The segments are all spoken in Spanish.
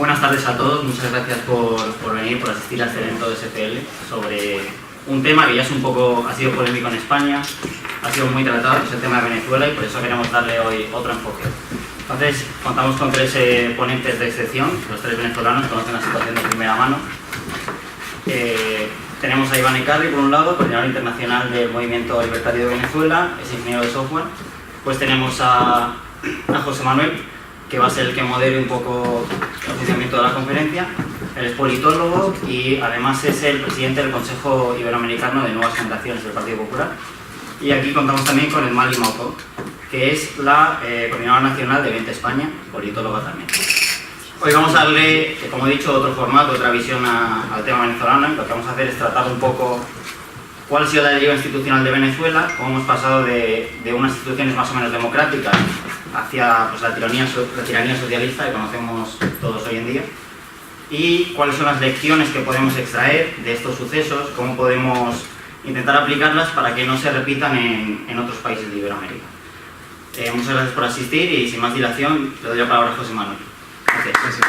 Buenas tardes a todos, muchas gracias por venir, por asistir a este evento de SPL sobre un tema que ya es ha sido polémico en España, ha sido muy tratado, que es el tema de Venezuela, y por eso queremos darle hoy otro enfoque. Entonces, contamos con tres ponentes de excepción, los tres venezolanos conocen la situación de primera mano. Tenemos a Iván Ekarri, por un lado, coordinador internacional del Movimiento Libertario de Venezuela, es ingeniero de software. Pues tenemos a José Manuel, que va a ser el que modere un poco el funcionamiento de la conferencia. Él es politólogo y además es el presidente del Consejo Iberoamericano de Nuevas Generaciones del Partido Popular. Y aquí contamos también con Mali Mauco, que es la coordinadora nacional de 20 España, politóloga también. Hoy vamos a darle, como he dicho, otro formato, otra visión al tema venezolano. Lo que vamos a hacer es tratar un poco cuál ha sido la deriva institucional de Venezuela, cómo hemos pasado de unas instituciones más o menos democráticas hacia pues, la tiranía socialista que conocemos todos hoy en día, y cuáles son las lecciones que podemos extraer de estos sucesos, cómo podemos intentar aplicarlas para que no se repitan en otros países de Iberoamérica. Muchas gracias por asistir y sin más dilación le doy la palabra a José Manuel. Gracias.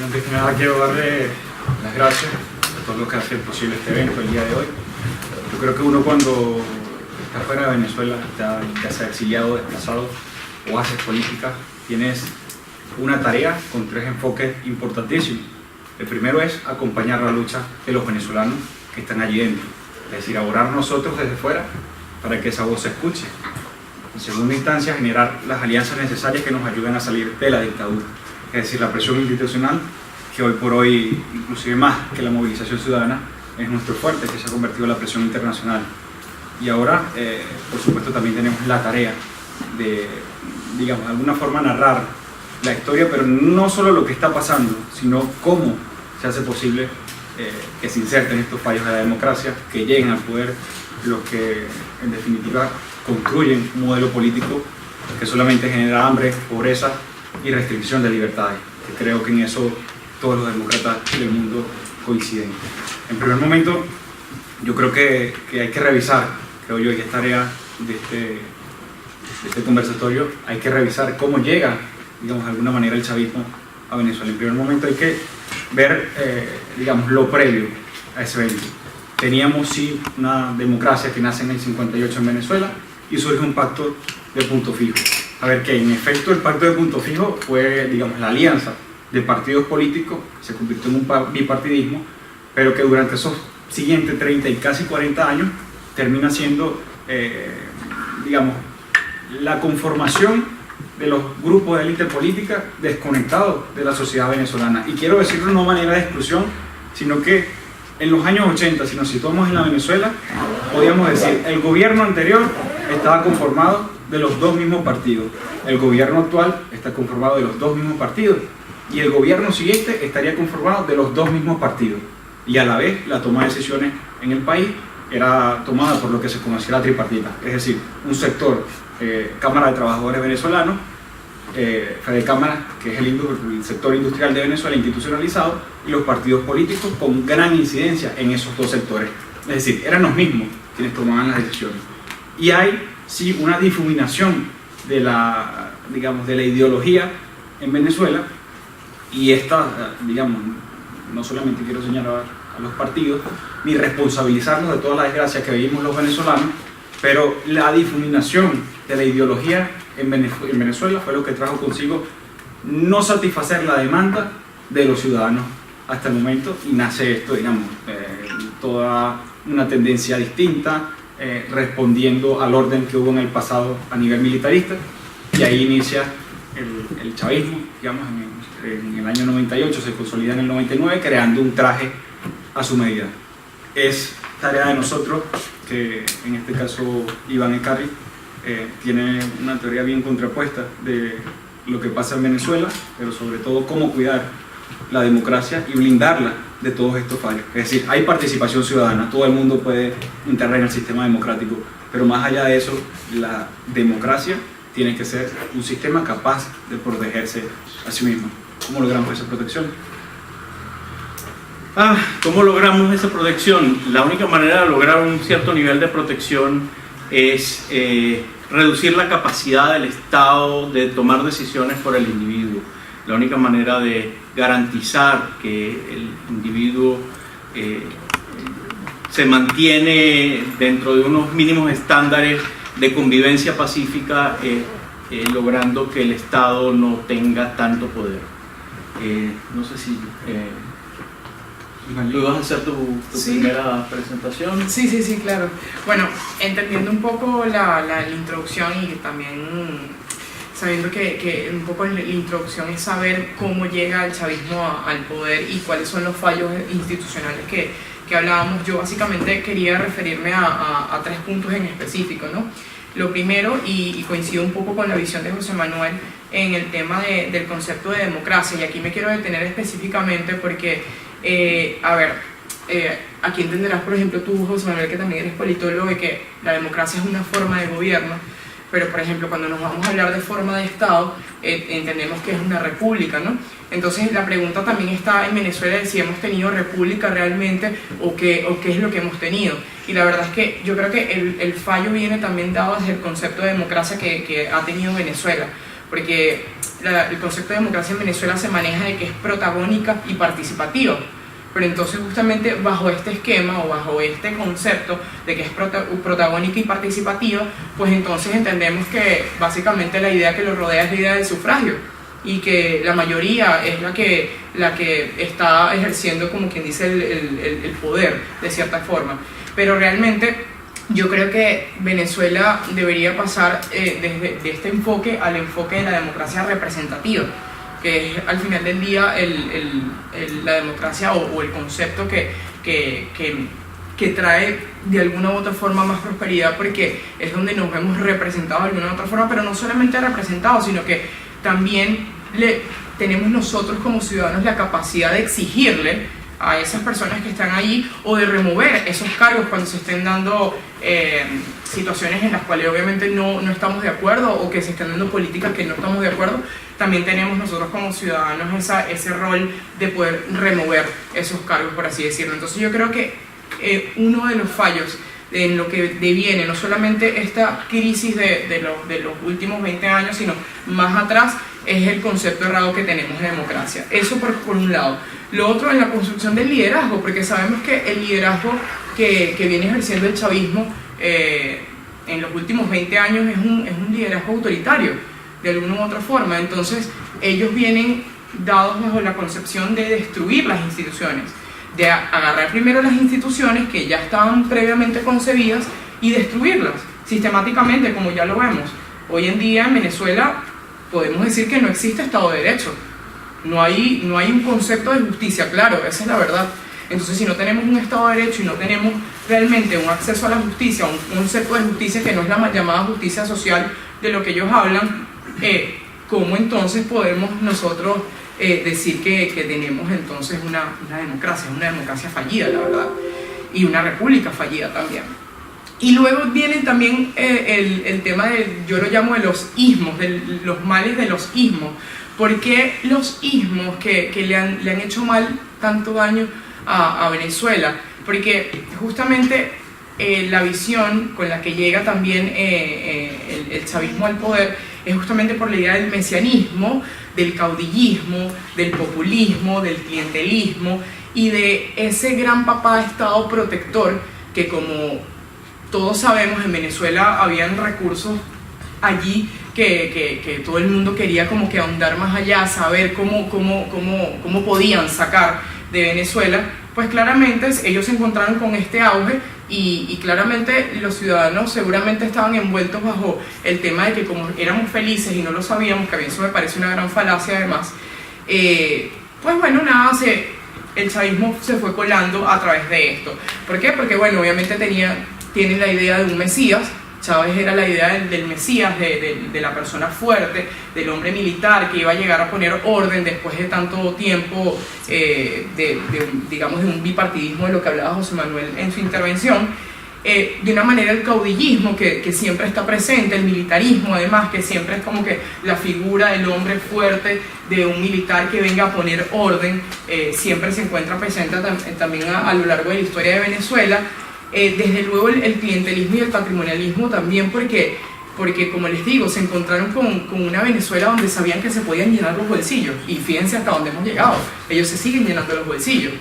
Antes que nada quiero darle las gracias a todos los que hacen posible este evento el día de hoy. Yo creo que uno cuando está fuera de Venezuela, ya sea exiliado, desplazado o haces política, tienes una tarea con tres enfoques importantísimos. El primero es acompañar la lucha de los venezolanos que están allí dentro, es decir, aborar nosotros desde fuera para que esa voz se escuche. En segunda instancia, generar las alianzas necesarias que nos ayuden a salir de la dictadura, es decir, la presión institucional, que hoy por hoy, inclusive más que la movilización ciudadana, es nuestro fuerte, que se ha convertido en la presión internacional. Y ahora, por supuesto, también tenemos la tarea de, digamos, de alguna forma narrar la historia, pero no solo lo que está pasando, sino cómo se hace posible que se inserten estos fallos de la democracia, que lleguen al poder los que, en definitiva, construyen un modelo político que solamente genera hambre, pobreza y restricción de libertades. Que creo que en eso todos los demócratas del mundo coinciden. En primer momento, yo creo que hay que revisar, creo yo, que es tarea de este conversatorio, hay que revisar cómo llega, digamos, de alguna manera el chavismo a Venezuela. En primer momento hay que ver, digamos, lo previo a ese evento. Teníamos, sí, una democracia que nace en el 58 en Venezuela y surge un pacto de punto fijo. A ver, que en efecto el pacto de punto fijo fue, digamos, la alianza de partidos políticos, se convirtió en un bipartidismo, pero que durante esos siguientes 30 y casi 40 años termina siendo, digamos, la conformación de los grupos de élite política desconectados de la sociedad venezolana. Y quiero decirlo no de manera de exclusión, sino que en los años 80, si nos situamos en la Venezuela, podríamos decir, el gobierno anterior estaba conformado de los dos mismos partidos, el gobierno actual está conformado de los dos mismos partidos, y el gobierno siguiente estaría conformado de los dos mismos partidos. Y a la vez, la toma de decisiones en el país era tomada por lo que se conocía la tripartita, es decir, un sector, Cámara de Trabajadores Venezolanos, Fedecámara, que es el sector industrial de Venezuela institucionalizado, y los partidos políticos con gran incidencia en esos dos sectores. Es decir, eran los mismos quienes tomaban las decisiones. Y hay, sí, una difuminación de la, digamos, de la ideología en Venezuela, y esta, digamos, no solamente quiero señalar a los partidos, ni responsabilizarlos de todas las desgracias que vivimos los venezolanos, pero la difuminación de la ideología en Venezuela fue lo que trajo consigo no satisfacer la demanda de los ciudadanos hasta el momento, y nace esto, digamos, toda una tendencia distinta, respondiendo al orden que hubo en el pasado a nivel militarista, y ahí inicia el chavismo, digamos, en el año 98, se consolida en el 99, creando un traje a su medida. Es tarea de nosotros, que en este caso Iván Ekarri tiene una teoría bien contrapuesta de lo que pasa en Venezuela, pero sobre todo cómo cuidar la democracia y blindarla de todos estos fallos. Es decir, hay participación ciudadana, todo el mundo puede entrar en el sistema democrático, pero más allá de eso, la democracia tiene que ser un sistema capaz de protegerse a sí mismo. ¿Cómo logramos esa protección? ¿Cómo logramos esa protección? La única manera de lograr un cierto nivel de protección es reducir la capacidad del Estado de tomar decisiones por el individuo. La única manera de garantizar que el individuo se mantiene dentro de unos mínimos estándares de convivencia pacífica logrando que el Estado no tenga tanto poder. No sé si tú vas a hacer tu Sí. primera presentación. Sí, claro. Bueno, entendiendo un poco la introducción y también sabiendo que un poco la introducción es saber cómo llega el chavismo al poder y cuáles son los fallos institucionales que hablábamos, yo básicamente quería referirme a 3 puntos en específico, ¿no? Lo primero, y coincido un poco con la visión de José Manuel en el tema del concepto de democracia, y aquí me quiero detener específicamente porque, aquí entenderás, por ejemplo, tú, José Manuel, que también eres politólogo, de que la democracia es una forma de gobierno, pero, por ejemplo, cuando nos vamos a hablar de forma de Estado, entendemos que es una república, ¿no? Entonces, la pregunta también está en Venezuela de si hemos tenido república realmente o qué es lo que hemos tenido. Y la verdad es que yo creo que el fallo viene también dado desde el concepto de democracia que ha tenido Venezuela, porque el concepto de democracia en Venezuela se maneja de que es protagónica y participativa. Pero entonces justamente bajo este esquema o bajo este concepto de que es protagónica y participativa, pues entonces entendemos que básicamente la idea que lo rodea es la idea del sufragio y que la mayoría es la que está ejerciendo, como quien dice, el poder de cierta forma. Pero realmente yo creo que Venezuela debería pasar de este enfoque al enfoque de la democracia representativa, que es al final del día la democracia o el concepto que trae de alguna u otra forma más prosperidad, porque es donde nos vemos representados de alguna u otra forma, pero no solamente representados, sino que también tenemos nosotros como ciudadanos la capacidad de exigirle a esas personas que están allí o de remover esos cargos cuando se estén dando situaciones en las cuales obviamente no estamos de acuerdo o que se estén dando políticas que no estamos de acuerdo. También tenemos nosotros como ciudadanos ese rol de poder remover esos cargos, por así decirlo. Entonces yo creo que uno de los fallos en lo que deviene, no solamente esta crisis de los últimos 20 años, sino más atrás, es el concepto errado que tenemos de democracia. Eso por un lado. Lo otro en la construcción del liderazgo, porque sabemos que el liderazgo que viene ejerciendo el chavismo en los últimos 20 años es un liderazgo autoritario, de alguna u otra forma. Entonces ellos vienen dados bajo la concepción de destruir las instituciones, de agarrar primero las instituciones que ya estaban previamente concebidas y destruirlas sistemáticamente, como ya lo vemos. Hoy en día en Venezuela podemos decir que no existe Estado de Derecho, no hay un concepto de justicia, claro, esa es la verdad. Entonces, si no tenemos un Estado de Derecho y no tenemos realmente un acceso a la justicia, un concepto de justicia que no es la llamada justicia social de lo que ellos hablan, ¿cómo entonces podemos nosotros decir que tenemos entonces una democracia fallida, la verdad, y una república fallida también? Y luego viene también el tema yo lo llamo de los ismos, de los males de los ismos. ¿Por qué los ismos que le han hecho tanto daño a Venezuela? Porque justamente la visión con la que llega también el chavismo al poder es justamente por la idea del mesianismo, del caudillismo, del populismo, del clientelismo y de ese gran papá de Estado protector que, como todos sabemos, en Venezuela habían recursos allí que todo el mundo quería como que ahondar más allá, saber cómo podían sacar de Venezuela. Pues claramente ellos se encontraron con este auge y claramente los ciudadanos seguramente estaban envueltos bajo el tema de que como éramos felices y no lo sabíamos, que a mí eso me parece una gran falacia además, pues bueno, nada, el chavismo se fue colando a través de esto. ¿Por qué? Porque bueno, obviamente tienen la idea de un Mesías. Chávez era la idea del Mesías, de la persona fuerte, del hombre militar que iba a llegar a poner orden después de tanto tiempo, digamos, de un bipartidismo de lo que hablaba José Manuel en su intervención. De una manera el caudillismo que siempre está presente, el militarismo además, que siempre es como que la figura del hombre fuerte, de un militar que venga a poner orden, siempre se encuentra presente también a lo largo de la historia de Venezuela. Desde luego el clientelismo y el patrimonialismo también, porque porque como les digo, se encontraron con una Venezuela donde sabían que se podían llenar los bolsillos, y fíjense hasta dónde hemos llegado, ellos se siguen llenando los bolsillos.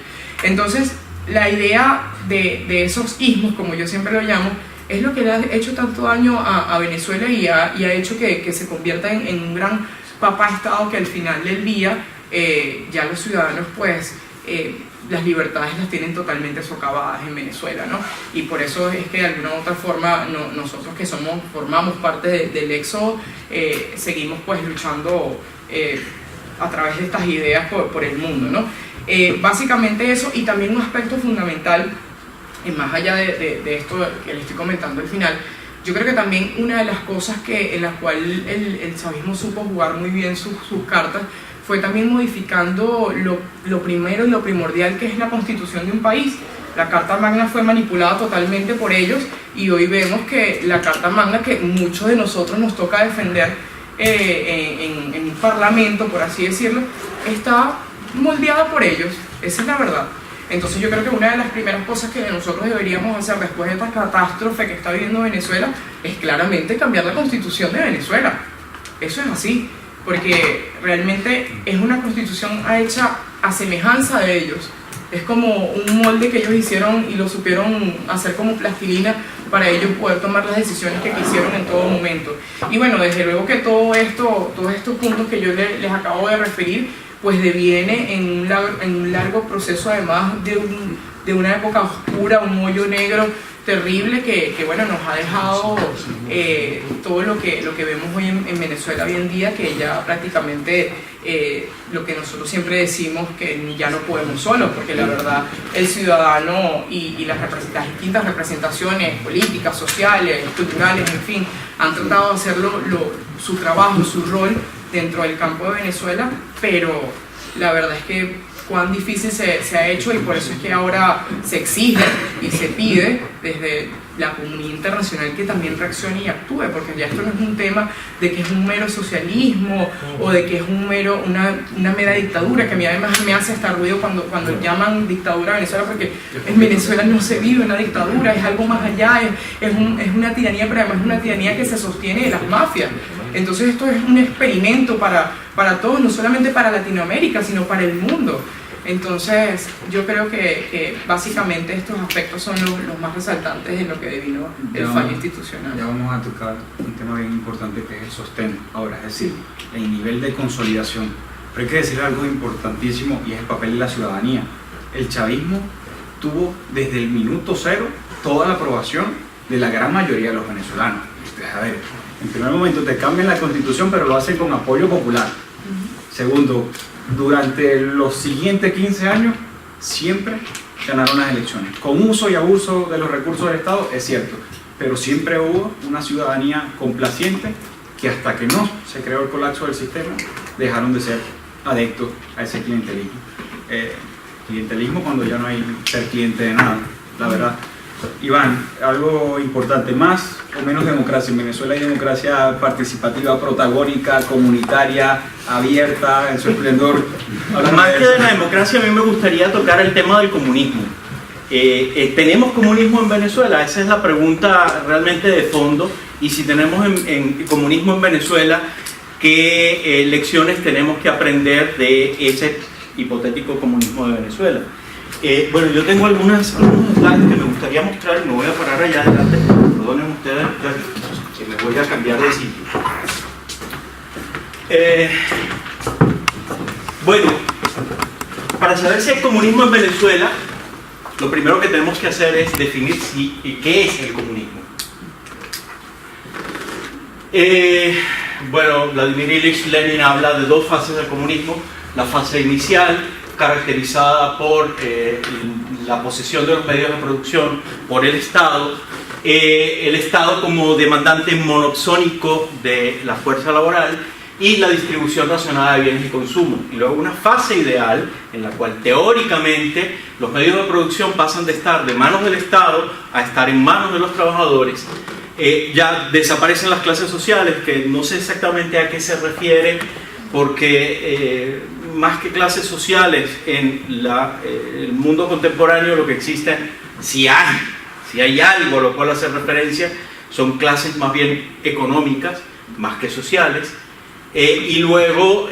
Entonces, la idea de esos ismos, como yo siempre lo llamo, es lo que le ha hecho tanto daño a Venezuela y ha hecho que se convierta en un gran papá estado, que al final del día ya los ciudadanos pues las libertades las tienen totalmente socavadas en Venezuela, ¿no? Y por eso es que de alguna u otra forma nosotros que formamos parte del éxodo seguimos pues luchando a través de estas ideas por el mundo, ¿no? Básicamente eso, y también un aspecto fundamental, más allá de esto que les estoy comentando al final, yo creo que también una de las cosas en la cual el chavismo supo jugar muy bien sus cartas fue también modificando lo primero y lo primordial, que es la constitución de un país. La Carta Magna fue manipulada totalmente por ellos, y hoy vemos que la Carta Magna, que muchos de nosotros nos toca defender en un parlamento, por así decirlo, está moldeada por ellos. Esa es la verdad. Entonces yo creo que una de las primeras cosas que nosotros deberíamos hacer después de esta catástrofe que está viviendo Venezuela es claramente cambiar la constitución de Venezuela. Eso es así, porque realmente es una constitución hecha a semejanza de ellos. Es como un molde que ellos hicieron y lo supieron hacer como plastilina para ellos poder tomar las decisiones que quisieron en todo momento. Y bueno, desde luego que todos estos puntos que yo les acabo de referir pues deviene en un largo proceso, además de una época oscura, un hoyo negro terrible que bueno, nos ha dejado todo lo que vemos hoy en Venezuela hoy en día, que ya prácticamente lo que nosotros siempre decimos, que ya no podemos solos, porque la verdad el ciudadano y las distintas representaciones políticas, sociales, culturales, en fin, han tratado de hacer su trabajo, su rol dentro del campo de Venezuela, pero la verdad es que cuán difícil se ha hecho, y por eso es que ahora se exige y se pide desde la comunidad internacional que también reaccione y actúe, porque ya esto no es un tema de que es un mero socialismo o de que es una mera dictadura, que a mí además me hace hasta ruido cuando llaman dictadura a Venezuela, porque en Venezuela no se vive una dictadura, es algo más allá, es una tiranía, pero además es una tiranía que se sostiene de las mafias. Entonces esto es un experimento para todos, no solamente para Latinoamérica, sino para el mundo. Entonces yo creo que básicamente estos aspectos son los más resaltantes en lo que devino el fallo institucional. Ya vamos a tocar un tema bien importante, que es el sostén ahora, es decir, el nivel de consolidación. Pero hay que decir algo importantísimo, y es el papel de la ciudadanía. El chavismo tuvo desde el minuto cero toda la aprobación de la gran mayoría de los venezolanos. A ver, en primer momento te cambian la constitución, pero lo hacen con apoyo popular. Segundo, durante los siguientes 15 años siempre ganaron las elecciones, con uso y abuso de los recursos del Estado, es cierto, pero siempre hubo una ciudadanía complaciente que, hasta que no se creó el colapso del sistema, dejaron de ser adeptos a ese clientelismo. Clientelismo cuando ya no hay ser cliente de nada, la verdad. Iván, algo importante, ¿más o menos democracia? En Venezuela hay democracia participativa, protagónica, comunitaria, abierta, en su esplendor. Más que de la democracia, a mí me gustaría tocar el tema del comunismo. ¿Tenemos comunismo en Venezuela? Esa es la pregunta realmente de fondo. Y si tenemos comunismo en Venezuela, ¿qué lecciones tenemos que aprender de ese hipotético comunismo de Venezuela? Bueno, yo tengo algunos slides que me gustaría mostrar, y me voy a parar allá adelante. Perdonen ustedes, que me voy a cambiar de sitio. Bueno, para saber si hay comunismo en Venezuela, lo primero que tenemos que hacer es definir qué es el comunismo. Bueno, Vladimir Ilich Lenin habla de dos fases del comunismo. La fase inicial, caracterizada por la posesión de los medios de producción por el Estado como demandante monopsónico de la fuerza laboral y la distribución racionada de bienes y consumo. Y luego una fase ideal en la cual teóricamente los medios de producción pasan de estar de manos del Estado a estar en manos de los trabajadores. Ya desaparecen las clases sociales, que no sé exactamente a qué se refiere, porque más que clases sociales en el mundo contemporáneo, lo que existe, si hay algo a lo cual hacer referencia, son clases más bien económicas, más que sociales. Y luego,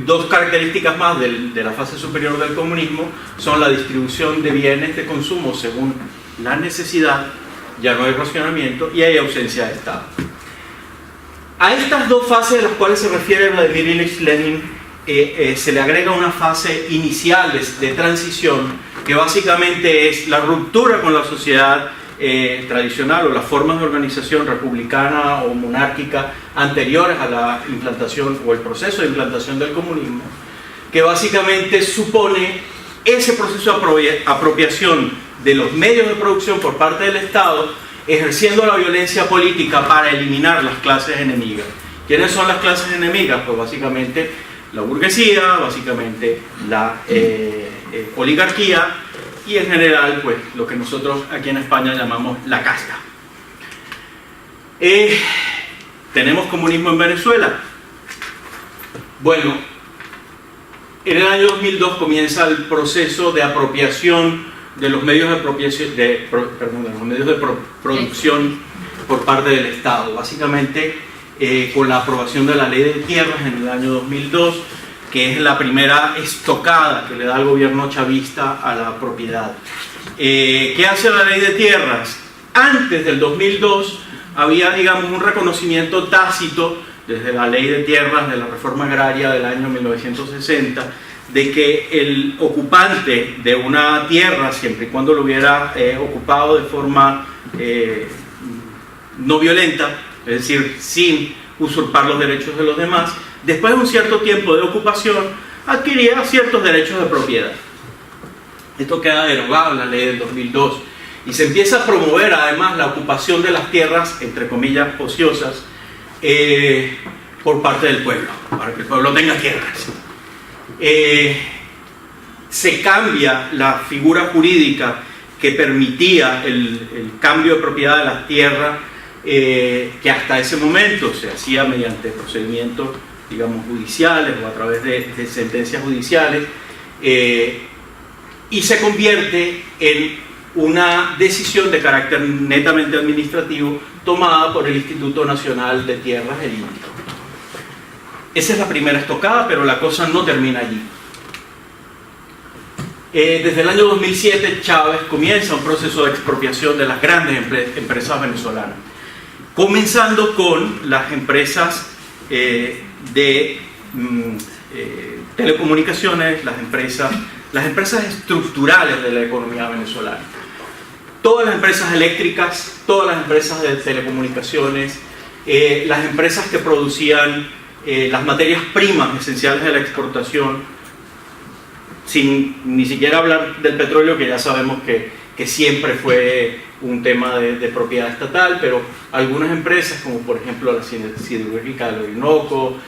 dos características más de la fase superior del comunismo son la distribución de bienes de consumo según la necesidad, ya no hay racionamiento y hay ausencia de Estado. A estas dos fases de las cuales se refiere Vladimir Ilich Lenin se le agrega una fase inicial de transición que básicamente es la ruptura con la sociedad tradicional o las formas de organización republicana o monárquica anteriores a la implantación o el proceso de implantación del comunismo, que básicamente supone ese proceso de apropiación de los medios de producción por parte del Estado, ejerciendo la violencia política para eliminar las clases enemigas. ¿Quiénes son las clases enemigas? Pues básicamente la burguesía, básicamente la oligarquía y en general pues lo que nosotros aquí en España llamamos la casta. ¿Tenemos comunismo en Venezuela? Bueno, en el año 2002 comienza el proceso de apropiación de los medios de producción por parte del Estado, básicamente con la aprobación de la Ley de Tierras en el año 2002, que es la primera estocada que le da el gobierno chavista a la propiedad. ¿Qué hace la Ley de Tierras? Antes del 2002 había, digamos, un reconocimiento tácito desde la Ley de Tierras de la Reforma Agraria del año 1960 de que el ocupante de una tierra, siempre y cuando lo hubiera ocupado de forma no violenta, es decir, sin usurpar los derechos de los demás, después de un cierto tiempo de ocupación, adquiría ciertos derechos de propiedad. Esto queda derogado en la ley del 2002 y se empieza a promover además la ocupación de las tierras, entre comillas, ociosas, por parte del pueblo, para que el pueblo tenga tierras. Se cambia la figura jurídica que permitía el cambio de propiedad de las tierras, que hasta ese momento se hacía mediante procedimientos, digamos, judiciales o a través de sentencias judiciales, y se convierte en una decisión de carácter netamente administrativo tomada por el Instituto Nacional de Tierras, el INTI. Esa es la primera estocada, pero la cosa no termina allí. Desde el año 2007 Chávez comienza un proceso de expropiación de las grandes empresas venezolanas, comenzando con las empresas de telecomunicaciones, las empresas estructurales de la economía venezolana. Todas las empresas eléctricas, todas las empresas de telecomunicaciones, las empresas que producían las materias primas esenciales de la exportación, sin ni siquiera hablar del petróleo, que ya sabemos que siempre fue un tema de propiedad estatal, pero algunas empresas, como por ejemplo la siderúrgica del Orinoco,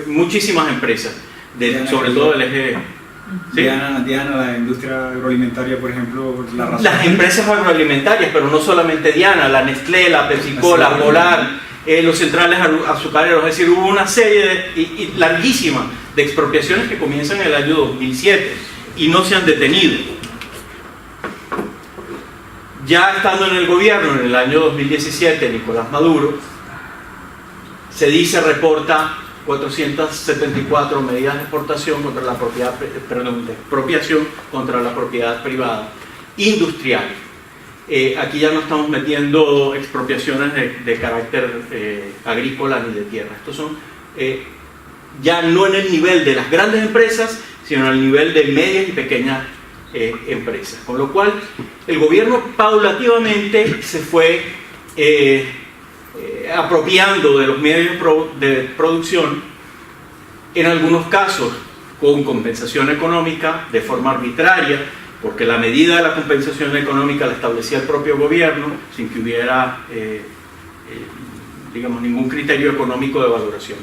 muchísimas empresas, sobre todo del eje... ¿Sí? Diana, la industria agroalimentaria, por ejemplo, las empresas agroalimentarias, pero no solamente Diana, la Nestlé, la PepsiCo, la Polar, los centrales azucareros, es decir, hubo una serie larguísima de expropiaciones que comienzan en el año 2007 y no se han detenido. Ya estando en el gobierno en el año 2017, Nicolás Maduro se dice, reporta 474 medidas de expropiación contra la propiedad, de expropiación contra la propiedad privada industrial. Aquí ya no estamos metiendo expropiaciones de carácter agrícola ni de tierra. Estos son ya no en el nivel de las grandes empresas, sino en el nivel de medias y pequeñas empresas. Con lo cual, el gobierno paulativamente se fue apropiando de los medios de producción, en algunos casos con compensación económica de forma arbitraria, porque la medida de la compensación económica la establecía el propio gobierno sin que hubiera digamos, ningún criterio económico de valoración.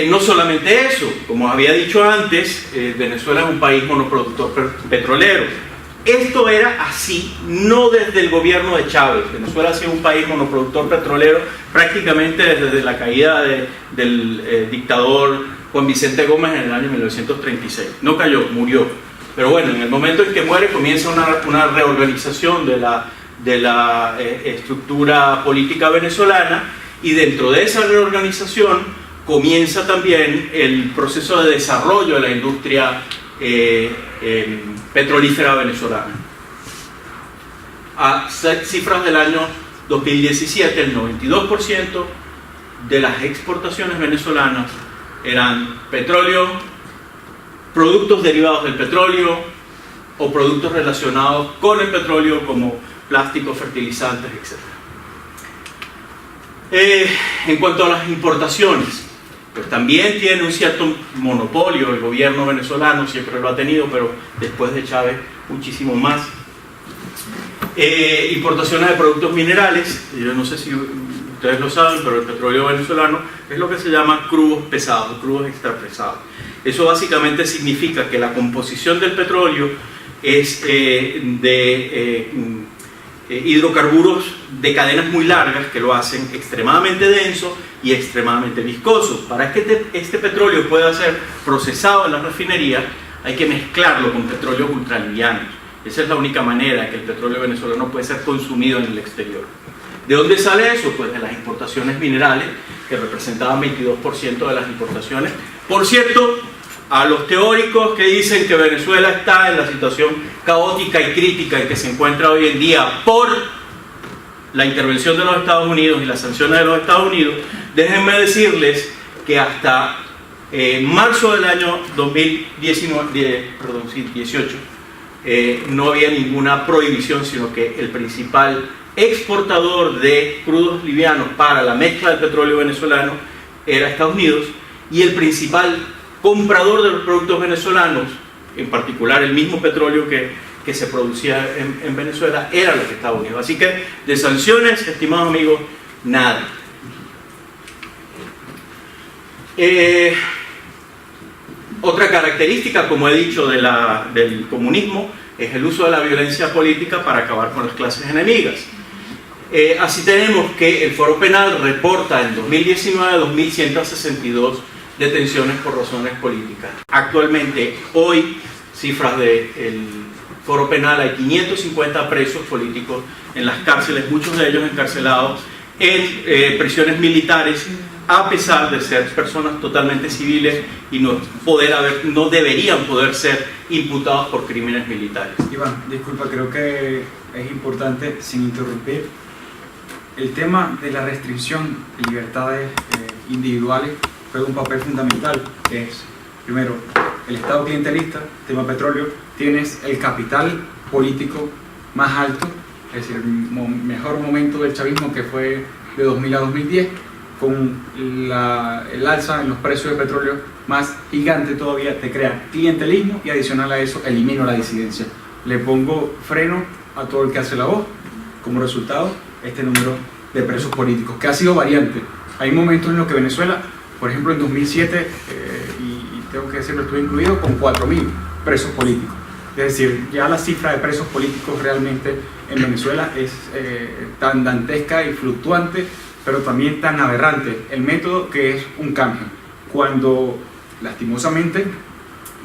No solamente eso, como había dicho antes, Venezuela es un país monoproductor petrolero. Esto era así, no desde el gobierno de Chávez. Venezuela ha sido un país monoproductor petrolero prácticamente desde la caída del dictador Juan Vicente Gómez en el año 1936. No cayó, murió. Pero bueno, en el momento en que muere comienza una reorganización de la estructura política venezolana, y dentro de esa reorganización comienza también el proceso de desarrollo de la industria petrolífera venezolana. A cifras del año 2017, el 92% de las exportaciones venezolanas eran petróleo, productos derivados del petróleo o productos relacionados con el petróleo como plásticos, fertilizantes, etc. En cuanto a las importaciones, pues también tiene un cierto monopolio el gobierno venezolano, siempre lo ha tenido, pero después de Chávez muchísimo más. Importaciones de productos minerales, yo no sé si ustedes lo saben, pero el petróleo venezolano es lo que se llama crudos pesados, crudos extra pesados. Eso básicamente significa que la composición del petróleo es de hidrocarburos de cadenas muy largas que lo hacen extremadamente denso y extremadamente viscoso. Para que este petróleo pueda ser procesado en la refinería hay que mezclarlo con petróleos ultralivianos. Esa es la única manera que el petróleo venezolano puede ser consumido en el exterior. ¿De dónde sale eso? Pues de las importaciones minerales, que representaban 22% de las importaciones. Por cierto, a los teóricos que dicen que Venezuela está en la situación caótica y crítica en que se encuentra hoy en día por la intervención de los Estados Unidos y las sanciones de los Estados Unidos, déjenme decirles que hasta marzo del año 2018 no había ninguna prohibición, sino que el principal exportador de crudos livianos para la mezcla del petróleo venezolano era Estados Unidos, y el principal comprador de los productos venezolanos, en particular el mismo petróleo que se producía en Venezuela, era los Estados Unidos. Así que de sanciones, estimados amigos, nada. Otra característica, como he dicho, del comunismo es el uso de la violencia política para acabar con las clases enemigas. Así tenemos que el Foro Penal reporta en 2019 2.162 detenciones por razones políticas. Actualmente, hoy, cifras del Foro Penal, hay 550 presos políticos en las cárceles, muchos de ellos encarcelados en prisiones militares, a pesar de ser personas totalmente civiles y no deberían poder ser imputados por crímenes militares. Iván, disculpa, creo que es importante, sin interrumpir, el tema de la restricción de libertades individuales juega un papel fundamental, que es, primero, el Estado clientelista, tema petróleo, tienes el capital político más alto, es decir, el mejor momento del chavismo, que fue de 2000 a 2010, con el alza en los precios de petróleo más gigante todavía, te crea clientelismo y adicional a eso elimino la disidencia. Le pongo freno a todo el que hace la voz, como resultado este número de presos políticos, que ha sido variante. Hay momentos en los que Venezuela, por ejemplo en 2007, y tengo que decirlo, estuve incluido con 4.000 presos políticos. Es decir, ya la cifra de presos políticos realmente en Venezuela es tan dantesca y fluctuante, pero también tan aberrante el método, que es un cambio. Cuando, lastimosamente,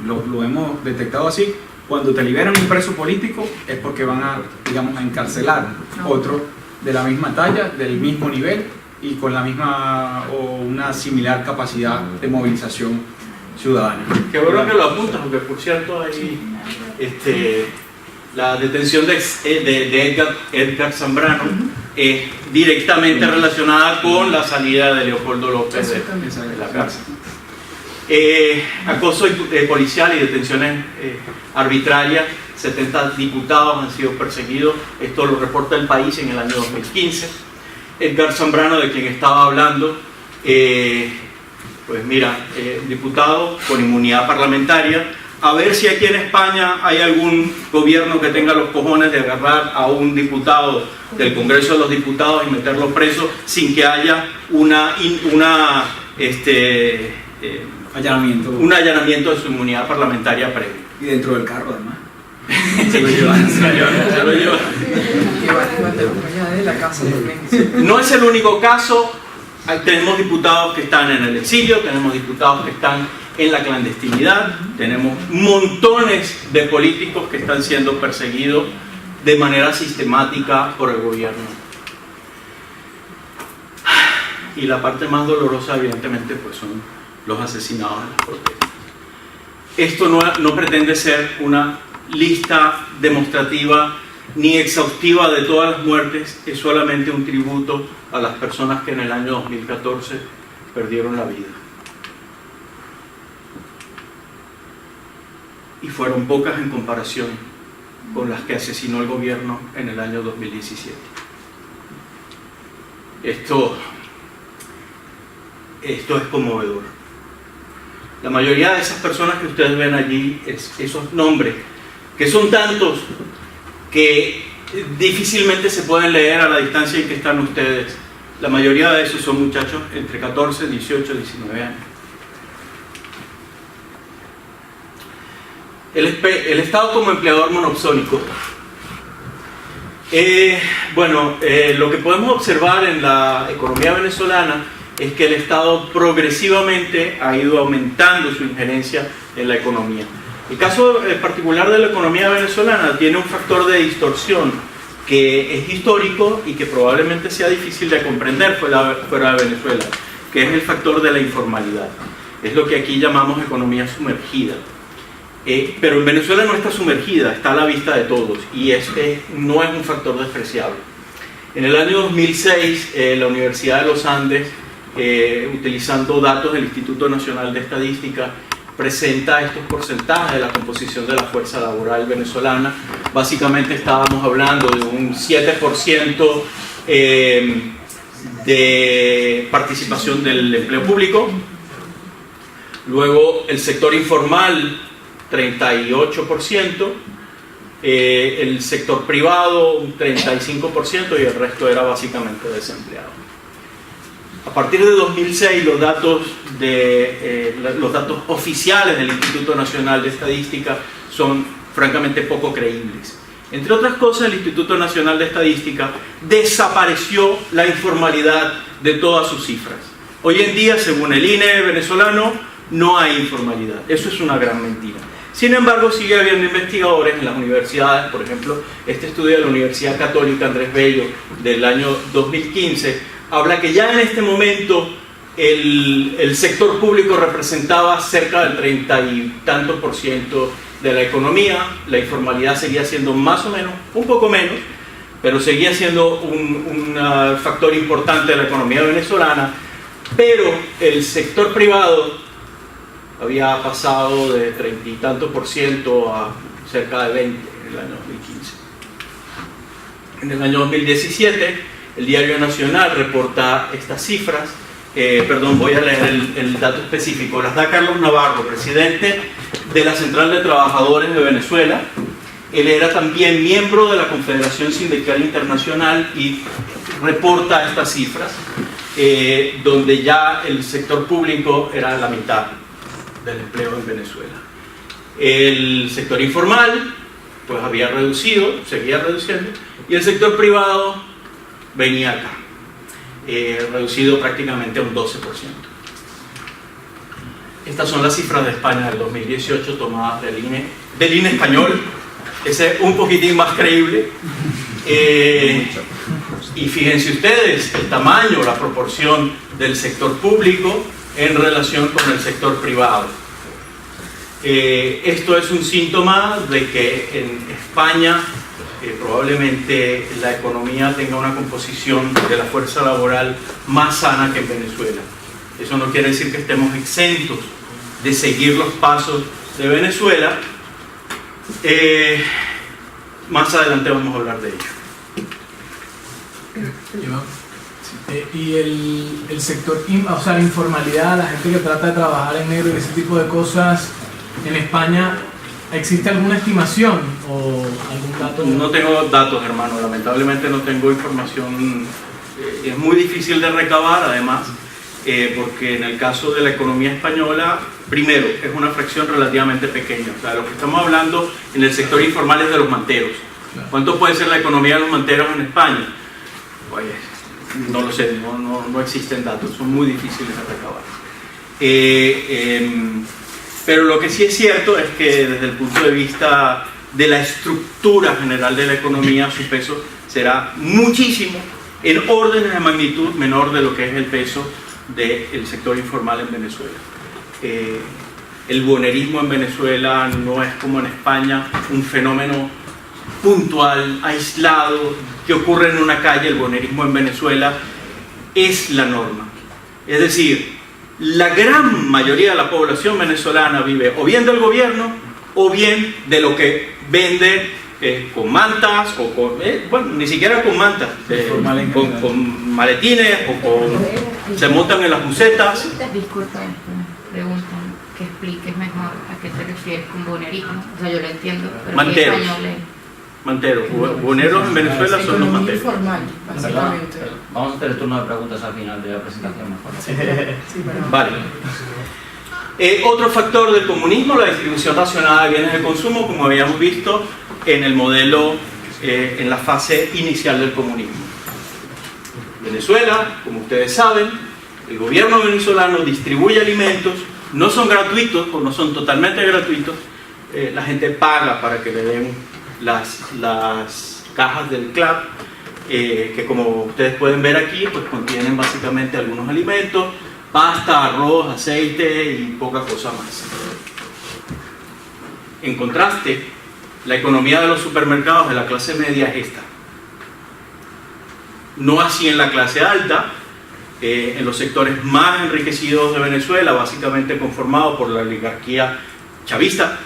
lo hemos detectado así, cuando te liberan un preso político es porque van a, digamos, a encarcelar otro de la misma talla, del mismo nivel y con la misma o una similar capacidad de movilización ciudadana. Qué bueno que lo apuntas, porque por cierto ahí la detención de Edgar Zambrano es directamente relacionada con la salida de Leopoldo López de la cárcel. Acoso policial y detenciones arbitrarias, 70 diputados han sido perseguidos, esto lo reporta El País en el año 2015. Edgar Zambrano, de quien estaba hablando, pues mira, diputado con inmunidad parlamentaria. A ver si aquí en España hay algún gobierno que tenga los cojones de agarrar a un diputado del Congreso de los Diputados y meterlo preso sin que haya un allanamiento de su inmunidad parlamentaria previo. Y dentro del carro, además. Se lo llevan. de la casa. No es el único caso. tenemos diputados que están en el exilio, tenemos diputados que están en la clandestinidad, tenemos montones de políticos que están siendo perseguidos de manera sistemática por el gobierno. Y la parte más dolorosa, evidentemente, pues son los asesinados en las protestas. Esto no pretende ser una lista demostrativa ni exhaustiva de todas las muertes, es solamente un tributo a las personas que en el año 2014 perdieron la vida. Y fueron pocas en comparación con las que asesinó el gobierno en el año 2017. Esto es conmovedor. La mayoría de esas personas que ustedes ven allí, esos nombres, que son tantos que difícilmente se pueden leer a la distancia en que están ustedes, la mayoría de esos son muchachos entre 14, 18, 19 años. El Estado como empleador monopsónico. Lo que podemos observar en la economía venezolana es que el Estado progresivamente ha ido aumentando su injerencia en la economía. El caso particular de la economía venezolana tiene un factor de distorsión que es histórico y que probablemente sea difícil de comprender fuera de Venezuela, que es el factor de la informalidad. Es lo que aquí llamamos economía sumergida. Pero en Venezuela no está sumergida, está a la vista de todos y no es un factor despreciable. En el año 2006, la Universidad de los Andes, utilizando datos del Instituto Nacional de Estadística, presenta estos porcentajes de la composición de la fuerza laboral venezolana. Básicamente estábamos hablando de un 7% de participación del empleo público, luego el sector informal 38%, el sector privado un 35% y el resto era básicamente desempleado. A partir de 2006 los datos oficiales del Instituto Nacional de Estadística son francamente poco creíbles. Entre otras cosas, el Instituto Nacional de Estadística desapareció la informalidad de todas sus cifras. Hoy en día, según el INE venezolano, no hay informalidad. Eso es una gran mentira. Sin embargo, sigue habiendo investigadores en las universidades, por ejemplo, este estudio de la Universidad Católica Andrés Bello del año 2015, habla que ya en este momento el sector público representaba cerca del 30 y tanto % de la economía, la informalidad seguía siendo más o menos, un poco menos, pero seguía siendo un factor importante de la economía venezolana, pero el sector privado había pasado de 30 y tanto % a cerca de 20 en el año 2015. En el año 2017, el Diario Nacional reporta estas cifras. Voy a leer el dato específico. Las da Carlos Navarro, presidente de la Central de Trabajadores de Venezuela. Él era también miembro de la Confederación Sindical Internacional y reporta estas cifras, donde ya el sector público era la mitad del empleo en Venezuela. El sector informal pues había reducido, seguía reduciendo, y el sector privado venía acá, reducido prácticamente a un 12%. Estas son las cifras de España del 2018 tomadas del INE español. Ese es un poquitín más creíble. Y fíjense ustedes el tamaño, la proporción del sector público en relación con el sector privado. Esto es un síntoma de que en España probablemente la economía tenga una composición de la fuerza laboral más sana que en Venezuela. Eso no quiere decir que estemos exentos de seguir los pasos de Venezuela. Más adelante vamos a hablar de ello. Y el sector, o sea, la informalidad, la gente que trata de trabajar en negro y ese tipo de cosas, en España, ¿existe alguna estimación o algún dato? No tengo datos, hermano, lamentablemente no tengo información. Es muy difícil de recabar, además, porque en el caso de la economía española, primero, es una fracción relativamente pequeña. O sea, lo que estamos hablando en el sector informal es de los manteros. ¿Cuánto puede ser la economía de los manteros en España? Pues no lo sé, no existen datos, son muy difíciles de recabar. Pero lo que sí es cierto es que desde el punto de vista de la estructura general de la economía, su peso será muchísimo, en órdenes de magnitud menor de lo que es el peso del sector informal en Venezuela. El buhonerismo en Venezuela no es como en España un fenómeno puntual, aislado, que ocurre en una calle. El buhonerismo en Venezuela es la norma. Es decir, la gran mayoría de la población venezolana vive o bien del gobierno o bien de lo que vende con mantas o con, bueno, ni siquiera con mantas, con maletines o con, se montan en las bucetas. Disculpa, preguntan que expliques mejor a qué te refieres con buhonerismo. O sea, yo lo entiendo, pero manteros. en español Manteros. Buhoneros en Venezuela son los Economía manteros. informal, básicamente. Vamos a hacer el turno de preguntas al final de la presentación mejor. Sí, pero... Vale. Otro factor del comunismo, la distribución racionada de bienes de consumo, como habíamos visto en el modelo, en la fase inicial del comunismo. Venezuela, como ustedes saben, el gobierno venezolano distribuye alimentos, no son gratuitos o no son totalmente gratuitos, la gente paga para que le den las cajas del CLAP, que como ustedes pueden ver aquí, pues contienen básicamente algunos alimentos, pasta, arroz, aceite y poca cosa más. En contraste, la economía de los supermercados de la clase media es esta. No así en la clase alta, en los sectores más enriquecidos de Venezuela, básicamente conformados por la oligarquía chavista.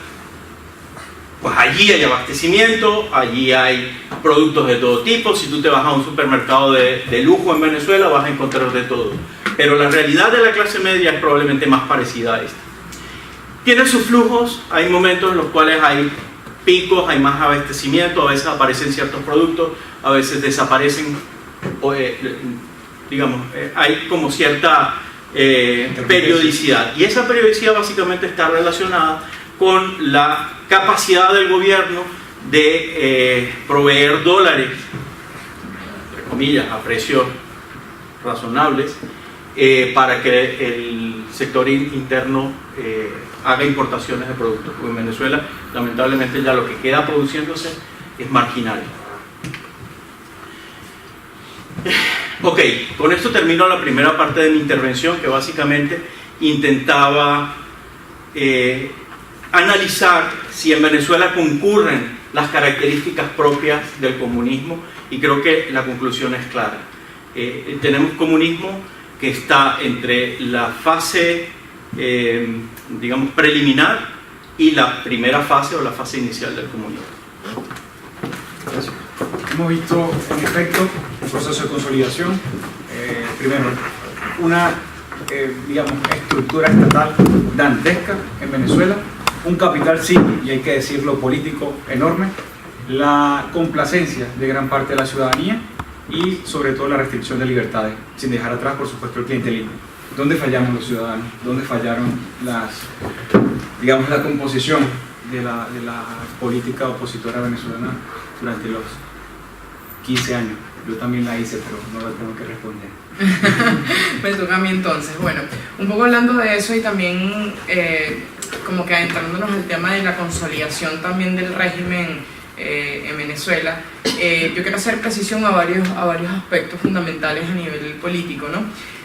Pues allí hay abastecimiento, allí hay productos de todo tipo. Si tú te vas a un supermercado de lujo en Venezuela, vas a encontrar de todo. Pero la realidad de la clase media es probablemente más parecida a esta. Tiene sus flujos, hay momentos en los cuales hay picos, hay más abastecimiento, a veces aparecen ciertos productos, a veces desaparecen, hay como cierta periodicidad. Y esa periodicidad básicamente está relacionada con la capacidad del gobierno de proveer dólares, entre comillas, a precios razonables, para que el sector interno haga importaciones de productos. Porque en Venezuela, lamentablemente, ya lo que queda produciéndose es marginal. Ok, con esto termino la primera parte de mi intervención, que básicamente intentaba analizar si en Venezuela concurren las características propias del comunismo, y creo que la conclusión es clara. Tenemos comunismo que está entre la fase, digamos, preliminar y la primera fase o la fase inicial del comunismo. Gracias. Hemos visto, en efecto, un proceso de consolidación. Primero, una digamos, estructura estatal dantesca en Venezuela, un capital, sí, y hay que decirlo, político enorme, la complacencia de gran parte de la ciudadanía y sobre todo la restricción de libertades, sin dejar atrás, por supuesto, el clientelismo. ¿Dónde fallamos los ciudadanos? ¿Dónde fallaron digamos, la composición de la política opositora venezolana durante los 15 años? Yo también la hice, pero no la tengo que responder. Me toca a mí entonces. Bueno, un poco hablando de eso y también como que adentrándonos al tema de la consolidación también del régimen en Venezuela, yo quiero hacer precisión a varios aspectos fundamentales a nivel político, ¿no?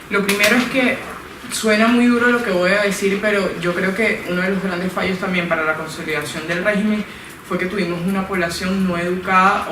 Lo primero es que suena muy duro lo que voy a decir, pero yo creo que uno de los grandes fallos también para la consolidación del régimen fue que tuvimos una población no educada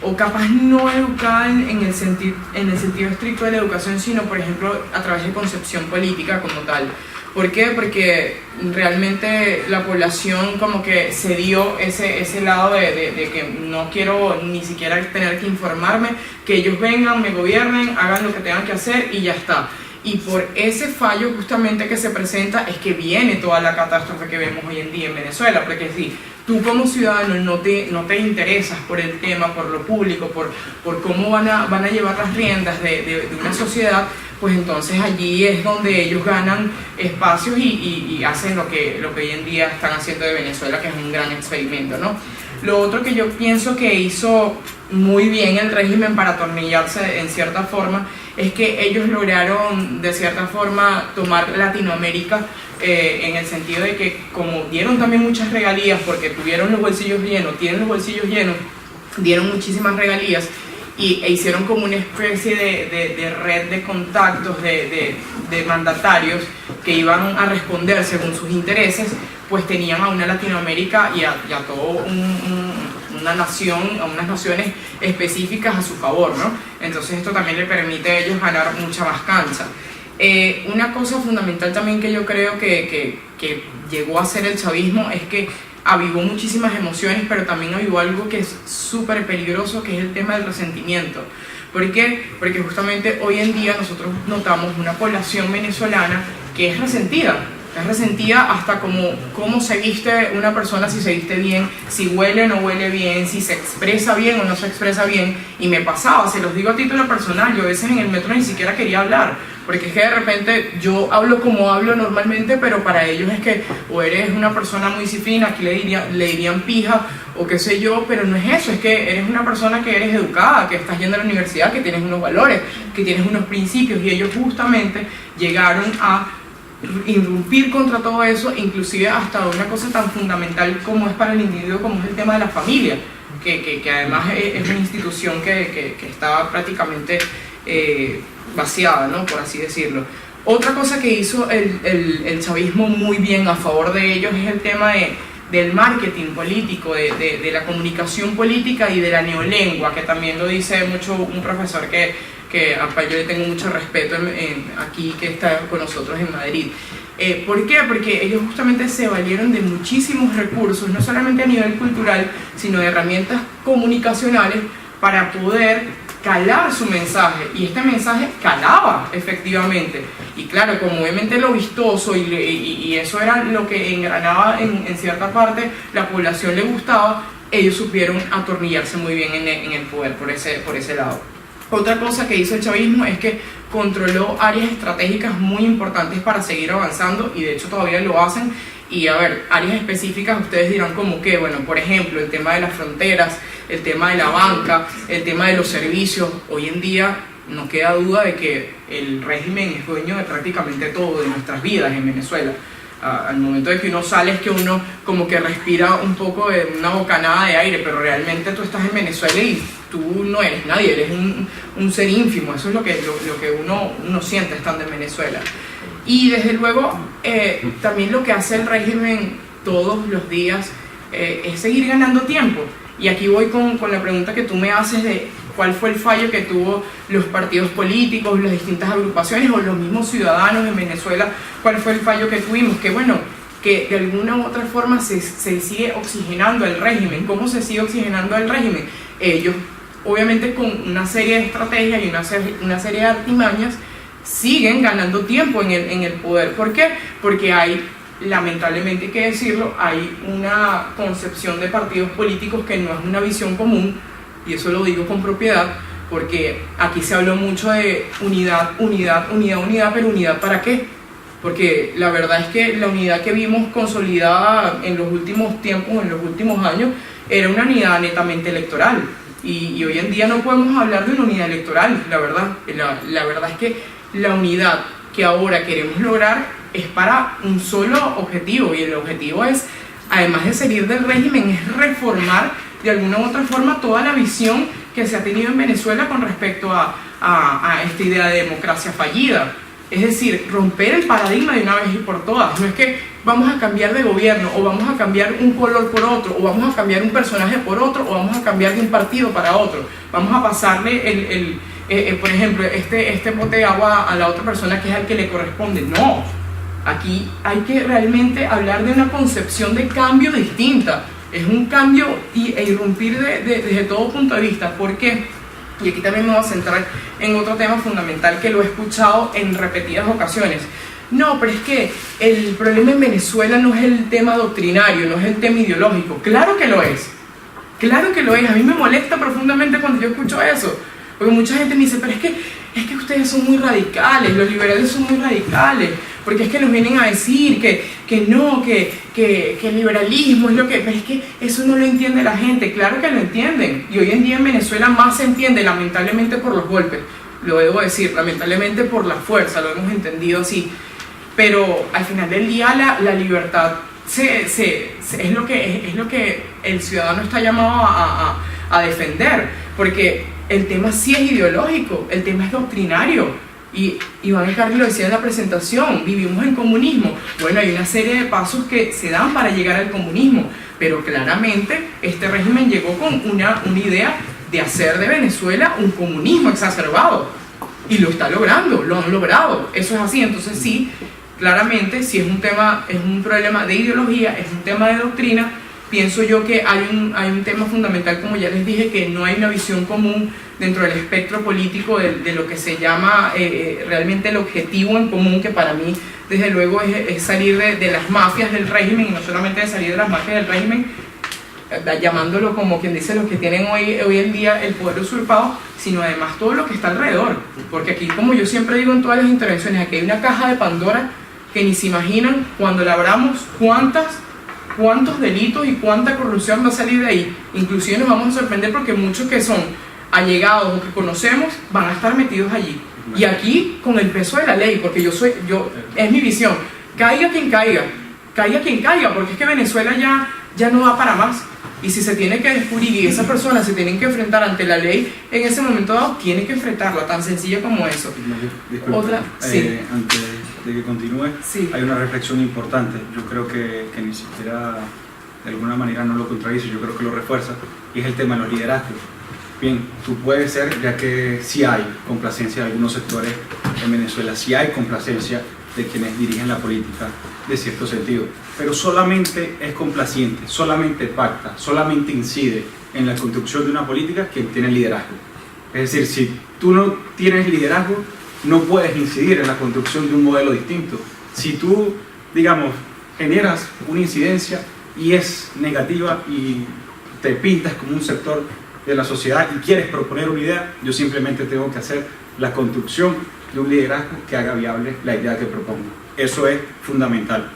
o capaz no educada en el sentido estricto de la educación, sino por ejemplo a través de concepción política como tal. ¿Por qué? Porque realmente la población como que se dio ese lado de que no quiero ni siquiera tener que informarme, que ellos vengan, me gobiernen, hagan lo que tengan que hacer y ya está. Y por ese fallo justamente que se presenta es que viene toda la catástrofe que vemos hoy en día en Venezuela, porque si tú como ciudadano no te interesas por el tema, por lo público, por cómo van a llevar las riendas de una sociedad, pues entonces allí es donde ellos ganan espacios y hacen lo que hoy en día están haciendo de Venezuela, que es un gran experimento, ¿no? Lo otro que yo pienso que hizo muy bien el régimen para atornillarse en cierta forma es que ellos lograron de cierta forma tomar Latinoamérica en el sentido de que como dieron también muchas regalías porque tuvieron los bolsillos llenos, tienen los bolsillos llenos, dieron muchísimas regalías e hicieron como una especie de red de contactos de mandatarios que iban a responder según sus intereses, pues tenían a una Latinoamérica y a todo una nación, a unas naciones específicas a su favor, ¿no? Entonces esto también le permite a ellos ganar mucha más cancha. Una cosa fundamental también que yo creo que llegó a ser el chavismo es que avivó muchísimas emociones, pero también avivó algo que es súper peligroso, que es el tema del resentimiento. ¿Por qué? Porque justamente hoy en día nosotros notamos una población venezolana que es resentida hasta cómo se viste una persona, si se viste bien, si huele o no huele bien, si se expresa bien o no se expresa bien. Y me pasaba, se los digo a título personal, yo a veces en el metro ni siquiera quería hablar, porque es que de repente yo hablo como hablo normalmente, pero para ellos es que o eres una persona muy cifrina, aquí le dirían pija o qué sé yo, pero no es eso, es que eres una persona que eres educada, que estás yendo a la universidad, que tienes unos valores, que tienes unos principios, y ellos justamente llegaron a irrumpir contra todo eso, inclusive hasta una cosa tan fundamental como es para el individuo, como es el tema de la familia, que además es una institución que está prácticamente vaciada, ¿no? Por así decirlo. Otra cosa que hizo el chavismo muy bien a favor de ellos es el tema del marketing político, de la comunicación política y de la neolengua, que también lo dice mucho un profesor que yo le tengo mucho respeto aquí, que está con nosotros en Madrid. ¿Por qué? Porque ellos justamente se valieron de muchísimos recursos, no solamente a nivel cultural, sino de herramientas comunicacionales para poder calar su mensaje, y este mensaje calaba efectivamente, y claro, como obviamente lo vistoso y eso era lo que engranaba en cierta parte, la población le gustaba, ellos supieron atornillarse muy bien en el poder por ese lado. Otra cosa que hizo el chavismo es que controló áreas estratégicas muy importantes para seguir avanzando, y de hecho todavía lo hacen. Y a ver, áreas específicas ustedes dirán como que, bueno, por ejemplo, el tema de las fronteras, el tema de la banca, el tema de los servicios. Hoy en día no queda duda de que el régimen es dueño de prácticamente todo de nuestras vidas en Venezuela. Al momento de que uno sale es que uno como que respira un poco de una bocanada de aire, pero realmente tú estás en Venezuela y tú no eres nadie, eres un ser ínfimo. Eso es lo que uno siente estando en Venezuela. Y desde luego también lo que hace el régimen todos los días es seguir ganando tiempo. Y aquí voy con la pregunta que tú me haces de cuál fue el fallo que tuvo los partidos políticos, las distintas agrupaciones o los mismos ciudadanos en Venezuela. ¿Cuál fue el fallo que tuvimos? Que bueno, que de alguna u otra forma se sigue oxigenando el régimen. ¿Cómo se sigue oxigenando el régimen? Ellos, obviamente con una serie de estrategias y una serie de artimañas, siguen ganando tiempo en el poder. ¿Por qué? Porque hay, lamentablemente hay que decirlo, hay una concepción de partidos políticos que no es una visión común, y eso lo digo con propiedad, porque aquí se habló mucho de unidad, pero ¿unidad para qué? Porque la verdad es que la unidad que vimos consolidada en los últimos tiempos, en los últimos años, era una unidad netamente electoral, y hoy en día no podemos hablar de una unidad electoral, la verdad es que la unidad que ahora queremos lograr es para un solo objetivo, y el objetivo es, además de salir del régimen, es reformar de alguna u otra forma toda la visión que se ha tenido en Venezuela con respecto a esta idea de democracia fallida. Es decir, romper el paradigma de una vez y por todas. No es que vamos a cambiar de gobierno, o vamos a cambiar un color por otro, o vamos a cambiar un personaje por otro, o vamos a cambiar de un partido para otro. Vamos a pasarle por ejemplo, este bote de agua a la otra persona que es al que le corresponde. No, aquí hay que realmente hablar de una concepción de cambio distinta. Es un cambio e irrumpir desde todo punto de vista. ¿Por qué? Y aquí también me voy a centrar en otro tema fundamental que lo he escuchado en repetidas ocasiones. No, pero es que el problema en Venezuela no es el tema doctrinario, no es el tema ideológico. Claro que lo es. Claro que lo es. A mí me molesta profundamente cuando yo escucho eso. Porque mucha gente me dice, pero es que ustedes son muy radicales, los liberales son muy radicales, porque es que nos vienen a decir que no, que el liberalismo es lo que... Pero es que eso no lo entiende la gente, claro que lo entienden, y hoy en día en Venezuela más se entiende, lamentablemente por los golpes, lo debo decir, lamentablemente por la fuerza, lo hemos entendido así, pero al final del día la libertad es lo que el ciudadano está llamado a defender, porque el tema sí es ideológico, el tema es doctrinario. Y Iván Carlos lo decía en la presentación, vivimos en comunismo. Bueno, hay una serie de pasos que se dan para llegar al comunismo, pero claramente este régimen llegó con una idea de hacer de Venezuela un comunismo exacerbado, y lo está logrando, lo han logrado, eso es así. Entonces sí, claramente si es un problema de ideología, es un tema de doctrina. Pienso yo que hay un tema fundamental, como ya les dije, que no hay una visión común dentro del espectro político de lo que se llama realmente el objetivo en común, que para mí desde luego es salir de las mafias del régimen, y no solamente de salir de las mafias del régimen, llamándolo como quien dice los que tienen hoy en día el poder usurpado, sino además todo lo que está alrededor, porque aquí, como yo siempre digo en todas las intervenciones, aquí hay una caja de Pandora que ni se imaginan cuando la abramos cuántos delitos y cuánta corrupción va a salir de ahí. Inclusive nos vamos a sorprender porque muchos que son allegados o que conocemos van a estar metidos allí. Y aquí con el peso de la ley, porque es mi visión, caiga quien caiga, porque es que Venezuela ya no va para más. Y si se tiene que descubrir y esas personas se tienen que enfrentar ante la ley, en ese momento dado tienen que enfrentarla, tan sencillo como eso. Disculpa, Otra, sí. Antes de que continúe, Sí. hay una reflexión importante. Yo creo que ni siquiera de alguna manera no lo contradice, yo creo que lo refuerza, y es el tema de los liderazgos. Bien, tú puedes ser, ya que sí hay complacencia de algunos sectores en Venezuela, sí hay complacencia de quienes dirigen la política de cierto sentido, pero solamente es complaciente, solamente pacta, solamente incide en la construcción de una política quien tiene liderazgo. Es decir, si tú no tienes liderazgo, no puedes incidir en la construcción de un modelo distinto. Si tú, digamos, generas una incidencia y es negativa y te pintas como un sector de la sociedad y quieres proponer una idea, yo simplemente tengo que hacer la construcción de un liderazgo que haga viable la idea que propongo. Eso es fundamental.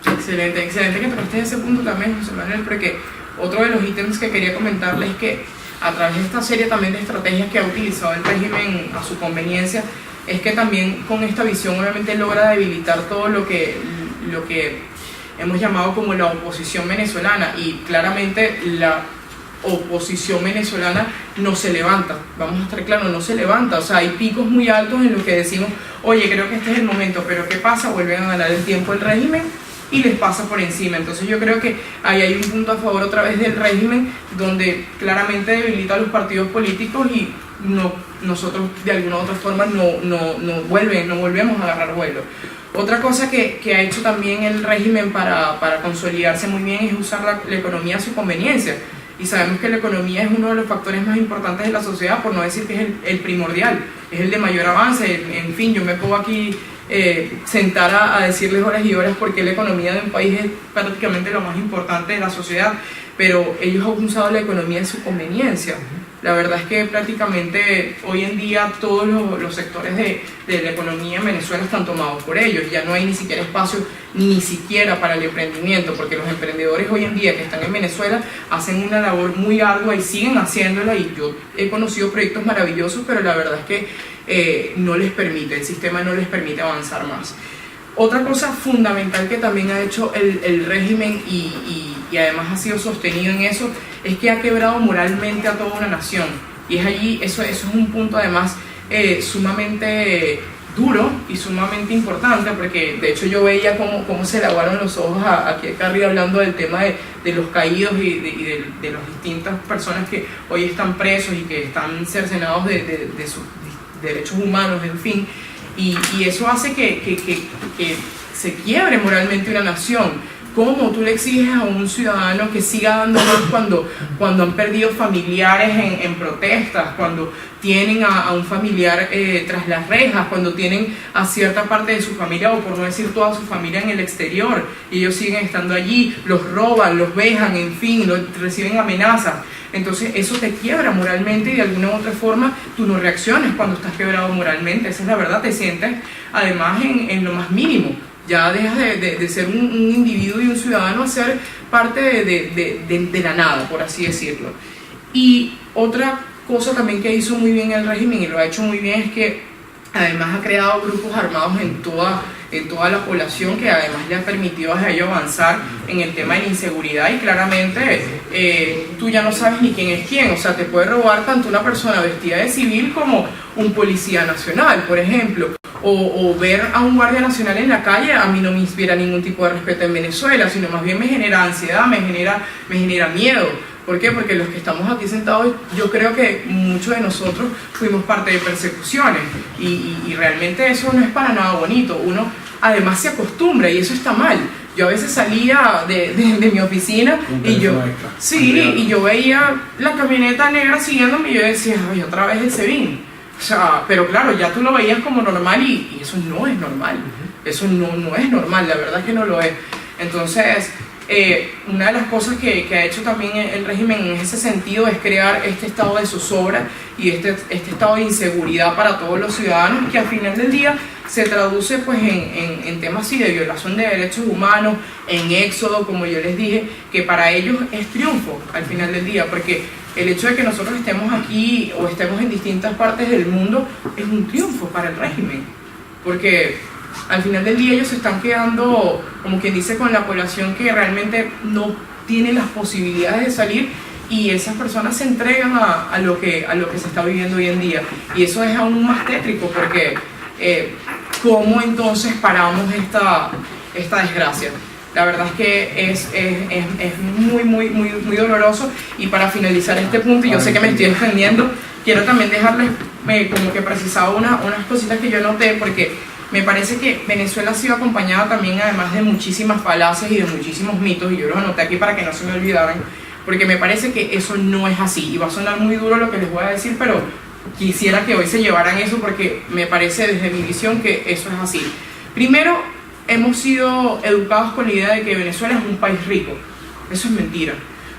Excelente que tocaste ese punto también, José Manuel, porque otro de los ítems que quería comentarles es que a través de esta serie también de estrategias que ha utilizado el régimen a su conveniencia, es que también con esta visión obviamente logra debilitar todo lo que hemos llamado como la oposición venezolana, y claramente la oposición venezolana no se levanta, vamos a estar claros, no se levanta. O sea, hay picos muy altos en los que decimos, oye, creo que este es el momento, pero ¿qué pasa? Vuelven a ganar el tiempo el régimen y les pasa por encima. Entonces yo creo que ahí hay un punto a favor otra vez del régimen, donde claramente debilita a los partidos políticos y nosotros de alguna u otra forma no volvemos a agarrar vuelo. Otra cosa que ha hecho también el régimen para consolidarse muy bien es usar la economía a su conveniencia. Y sabemos que la economía es uno de los factores más importantes de la sociedad, por no decir que es el primordial, es el de mayor avance. En fin, yo me puedo aquí sentar a decirles horas y horas porque la economía de un país es prácticamente lo más importante de la sociedad, pero ellos han usado la economía en su conveniencia. La verdad es que prácticamente hoy en día todos los sectores de la economía en Venezuela están tomados por ellos. Ya no hay ni siquiera espacio ni siquiera para el emprendimiento, porque los emprendedores hoy en día que están en Venezuela hacen una labor muy ardua y siguen haciéndola, y yo he conocido proyectos maravillosos, pero la verdad es que no les permite, el sistema no les permite avanzar más. Otra cosa fundamental que también ha hecho el régimen y además ha sido sostenido en eso, es que ha quebrado moralmente a toda una nación. Y es allí, eso es un punto además sumamente duro y sumamente importante, porque de hecho yo veía cómo se le aguaron los ojos aquí acá arriba hablando del tema de los caídos y de las distintas personas que hoy están presos y que están cercenados de sus derechos humanos, en fin. Y eso hace que se quiebre moralmente una nación, ¿Cómo tú le exiges a un ciudadano que siga dando más cuando han perdido familiares en protestas, cuando tienen a un familiar tras las rejas, cuando tienen a cierta parte de su familia, o por no decir toda su familia, en el exterior, y ellos siguen estando allí, los roban, los vejan, en fin, reciben amenazas? Entonces eso te quiebra moralmente y de alguna u otra forma tú no reaccionas cuando estás quebrado moralmente, esa es la verdad, te sientes además en lo más mínimo. Ya dejas de ser un individuo y un ciudadano a ser parte de la nada, por así decirlo. Y otra cosa también que hizo muy bien el régimen, y lo ha hecho muy bien, es que además ha creado grupos armados en toda la población, que además le ha permitido a ellos avanzar en el tema de la inseguridad. Y claramente tú ya no sabes ni quién es quién, o sea, te puede robar tanto una persona vestida de civil como un policía nacional, por ejemplo. O ver a un guardia nacional en la calle, a mí no me inspira ningún tipo de respeto en Venezuela, sino más bien me genera ansiedad, me genera miedo. ¿Por qué? Porque los que estamos aquí sentados, yo creo que muchos de nosotros fuimos parte de persecuciones y realmente eso no es para nada bonito. Uno además se acostumbra y eso está mal. Yo a veces salía de mi oficina y yo veía la camioneta negra siguiéndome y yo decía, ay, otra vez el SEBIN. O sea, pero claro, ya tú lo veías como normal y eso no es normal. Eso no es normal, la verdad es que no lo es. Entonces, una de las cosas que ha hecho también el régimen en ese sentido es crear este estado de zozobra y este estado de inseguridad para todos los ciudadanos, que al final del día se traduce pues en temas así de violación de derechos humanos, en éxodo, como yo les dije, que para ellos es triunfo al final del día, porque el hecho de que nosotros estemos aquí o estemos en distintas partes del mundo es un triunfo para el régimen, porque al final del día ellos se están quedando, como quien dice, con la población que realmente no tiene las posibilidades de salir, y esas personas se entregan a lo que se está viviendo hoy en día, y eso es aún más tétrico, porque ¿cómo entonces paramos esta desgracia? La verdad es que es muy doloroso. Y para finalizar este punto, y yo sé que me estoy extendiendo, quiero también dejarles como que precisado unas cositas que yo noté, porque me parece que Venezuela ha sido acompañada también, además de muchísimas falacias y de muchísimos mitos, y yo los anoté aquí para que no se me olvidaran, porque me parece que eso no es así, y va a sonar muy duro lo que les voy a decir, pero quisiera que hoy se llevaran eso, porque me parece desde mi visión que eso es así. Primero, hemos sido educados con la idea de que Venezuela es un país rico. Eso es mentira,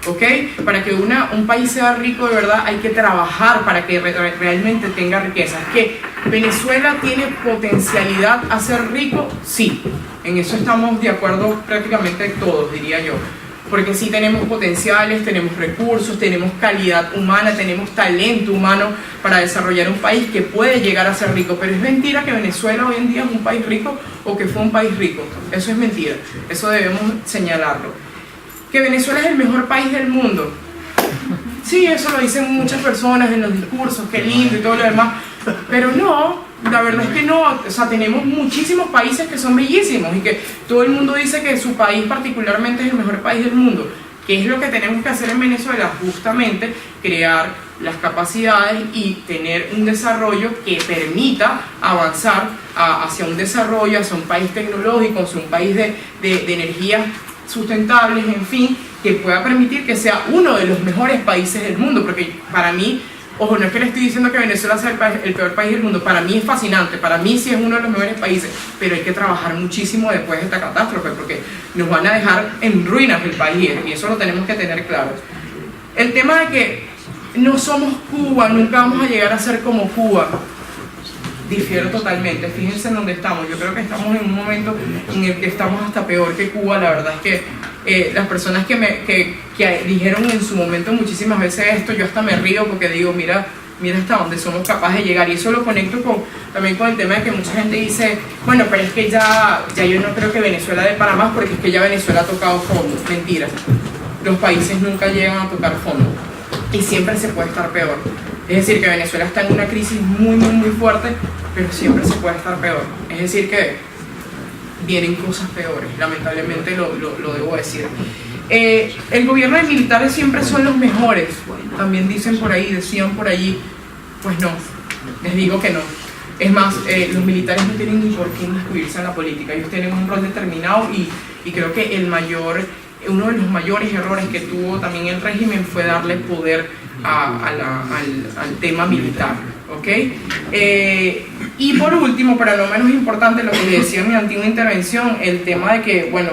¿ok? Para que un país sea rico de verdad hay que trabajar para que realmente tenga riqueza. ¿Que Venezuela tiene potencialidad a ser rico? Sí, en eso estamos de acuerdo prácticamente todos, diría yo. Porque sí tenemos potenciales, tenemos recursos, tenemos calidad humana, tenemos talento humano para desarrollar un país que puede llegar a ser rico. Pero es mentira que Venezuela hoy en día es un país rico o que fue un país rico. Eso es mentira, eso debemos señalarlo. Que Venezuela es el mejor país del mundo. Sí, eso lo dicen muchas personas en los discursos, qué lindo y todo lo demás. Pero no, la verdad es que no. O sea, tenemos muchísimos países que son bellísimos y que todo el mundo dice que su país particularmente es el mejor país del mundo. ¿Qué es lo que tenemos que hacer en Venezuela? Justamente crear las capacidades y tener un desarrollo que permita avanzar hacia un desarrollo, hacia un país tecnológico, hacia un país de energías sustentables, en fin, que pueda permitir que sea uno de los mejores países del mundo. Porque para mí, ojo, no es que le estoy diciendo que Venezuela sea el peor país del mundo, para mí es fascinante, para mí sí es uno de los mejores países, pero hay que trabajar muchísimo después de esta catástrofe, porque nos van a dejar en ruinas el país, y eso lo tenemos que tener claro. El tema de que no somos Cuba, nunca vamos a llegar a ser como Cuba, difiero totalmente. Fíjense en dónde estamos. Yo creo que estamos en un momento en el que estamos hasta peor que Cuba. La verdad es que las personas que dijeron en su momento muchísimas veces esto, yo hasta me río porque digo, mira hasta dónde somos capaces de llegar. Y eso lo conecto también con el tema de que mucha gente dice, bueno, pero es que ya yo no creo que Venezuela dé para más, porque es que ya Venezuela ha tocado fondo. Mentira, los países nunca llegan a tocar fondo y siempre se puede estar peor. Es decir, que Venezuela está en una crisis muy fuerte, pero siempre se puede estar peor. Es decir, que vienen cosas peores, lamentablemente lo debo decir. El gobierno de militares siempre son los mejores, también dicen por ahí, decían por allí. Pues no, les digo que no. Es más, los militares no tienen ni por qué inscribirse en la política, ellos tienen un rol determinado y creo que uno de los mayores errores que tuvo también el régimen fue darle poder al tema militar, ¿ok? Y por último, pero no menos importante, lo que les decía en mi antigua intervención, el tema de que, bueno,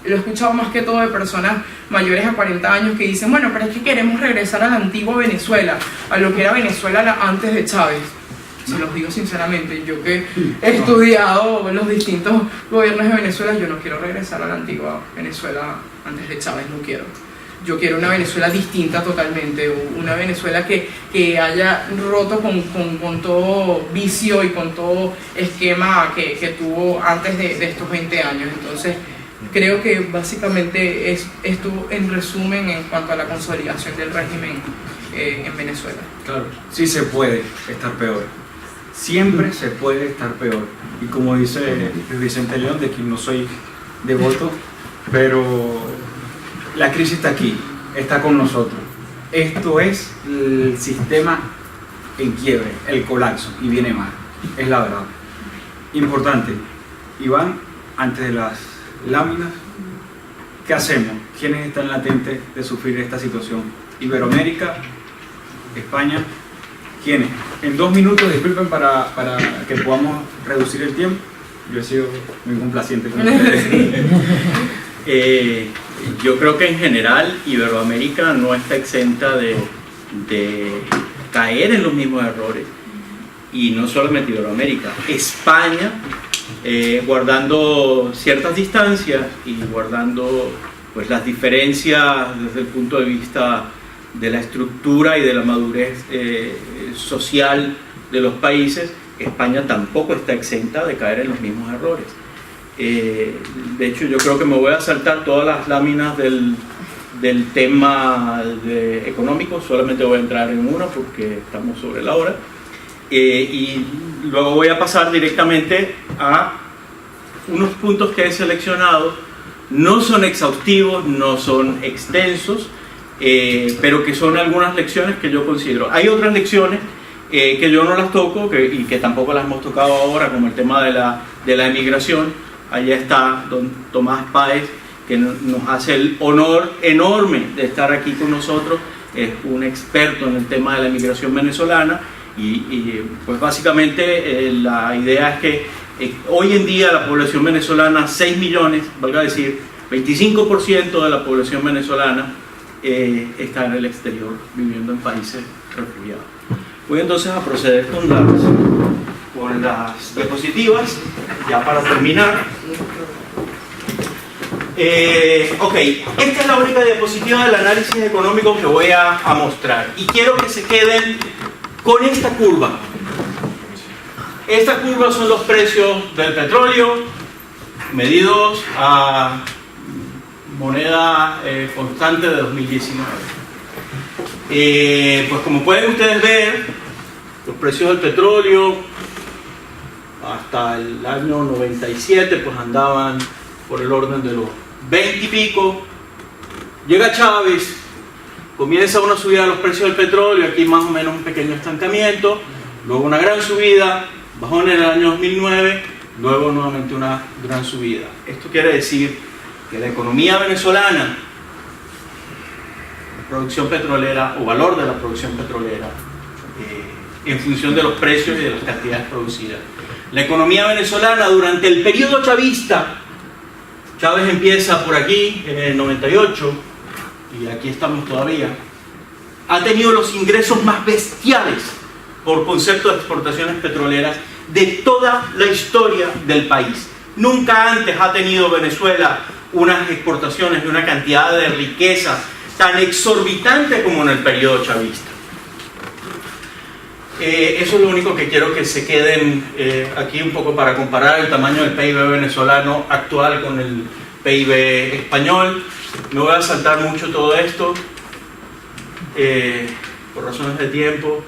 lo he escuchado más que todo de personas mayores a 40 años que dicen, bueno, pero es que queremos regresar a la antigua Venezuela, a lo que era Venezuela antes de Chávez. Se los digo sinceramente, yo que he estudiado los distintos gobiernos de Venezuela, yo no quiero regresar a la antigua Venezuela antes de Chávez, no quiero. Yo quiero una Venezuela distinta totalmente, una Venezuela que haya roto con todo vicio y con todo esquema que tuvo antes de estos 20 años. Entonces, creo que básicamente esto en resumen en cuanto a la consolidación del régimen en Venezuela. Claro, sí se puede estar peor. Siempre se puede estar peor. Y como dice Vicente León, de quien no soy devoto, pero la crisis está aquí, está con nosotros. Esto es el sistema en quiebre, el colapso, y viene más. Es la verdad. Importante. Iván, antes de las láminas, ¿qué hacemos? ¿Quiénes están latentes de sufrir esta situación? Iberoamérica, España, ¿quiénes? En 2 minutos, disculpen para que podamos reducir el tiempo. Yo he sido muy complaciente con ustedes. Yo creo que en general Iberoamérica no está exenta de caer en los mismos errores, y no solamente Iberoamérica, España, guardando ciertas distancias y guardando pues las diferencias desde el punto de vista de la estructura y de la madurez social de los países, España tampoco está exenta de caer en los mismos errores. De hecho, yo creo que me voy a saltar todas las láminas del tema económico, solamente voy a entrar en una porque estamos sobre la hora, y luego voy a pasar directamente a unos puntos que he seleccionado. No son exhaustivos, no son extensos, pero que son algunas lecciones que yo considero. Hay otras lecciones que yo no las toco y que tampoco las hemos tocado ahora, como el tema de la emigración. Allá está don Tomás Páez, que nos hace el honor enorme de estar aquí con nosotros. Es un experto en el tema de la emigración venezolana y pues básicamente la idea es que hoy en día la población venezolana, 6 millones, valga decir, 25% de la población venezolana está en el exterior, viviendo en países refugiados. Voy entonces a proceder con las diapositivas, ya para terminar. Ok, esta es la única diapositiva del análisis económico que voy a mostrar, y quiero que se queden con esta curva. Esta curva son los precios del petróleo medidos a moneda constante de 2019. Pues como pueden ustedes ver, los precios del petróleo hasta el año 97 pues andaban por el orden de los 20 y pico. Llega Chávez, comienza una subida de los precios del petróleo, aquí más o menos un pequeño estancamiento, luego una gran subida, bajó en el año 2009, luego nuevamente una gran subida. Esto quiere decir que la economía venezolana, la producción petrolera o valor de la producción petrolera, en función de los precios y de las cantidades producidas. La economía venezolana durante el periodo chavista, Chávez empieza por aquí en el 98 y aquí estamos todavía, ha tenido los ingresos más bestiales por concepto de exportaciones petroleras de toda la historia del país. Nunca antes ha tenido Venezuela unas exportaciones de una cantidad de riquezas tan exorbitante como en el periodo chavista. Eso es lo único que quiero que se queden aquí un poco para comparar el tamaño del PIB venezolano actual con el PIB español. Me voy a saltar mucho todo esto por razones de tiempo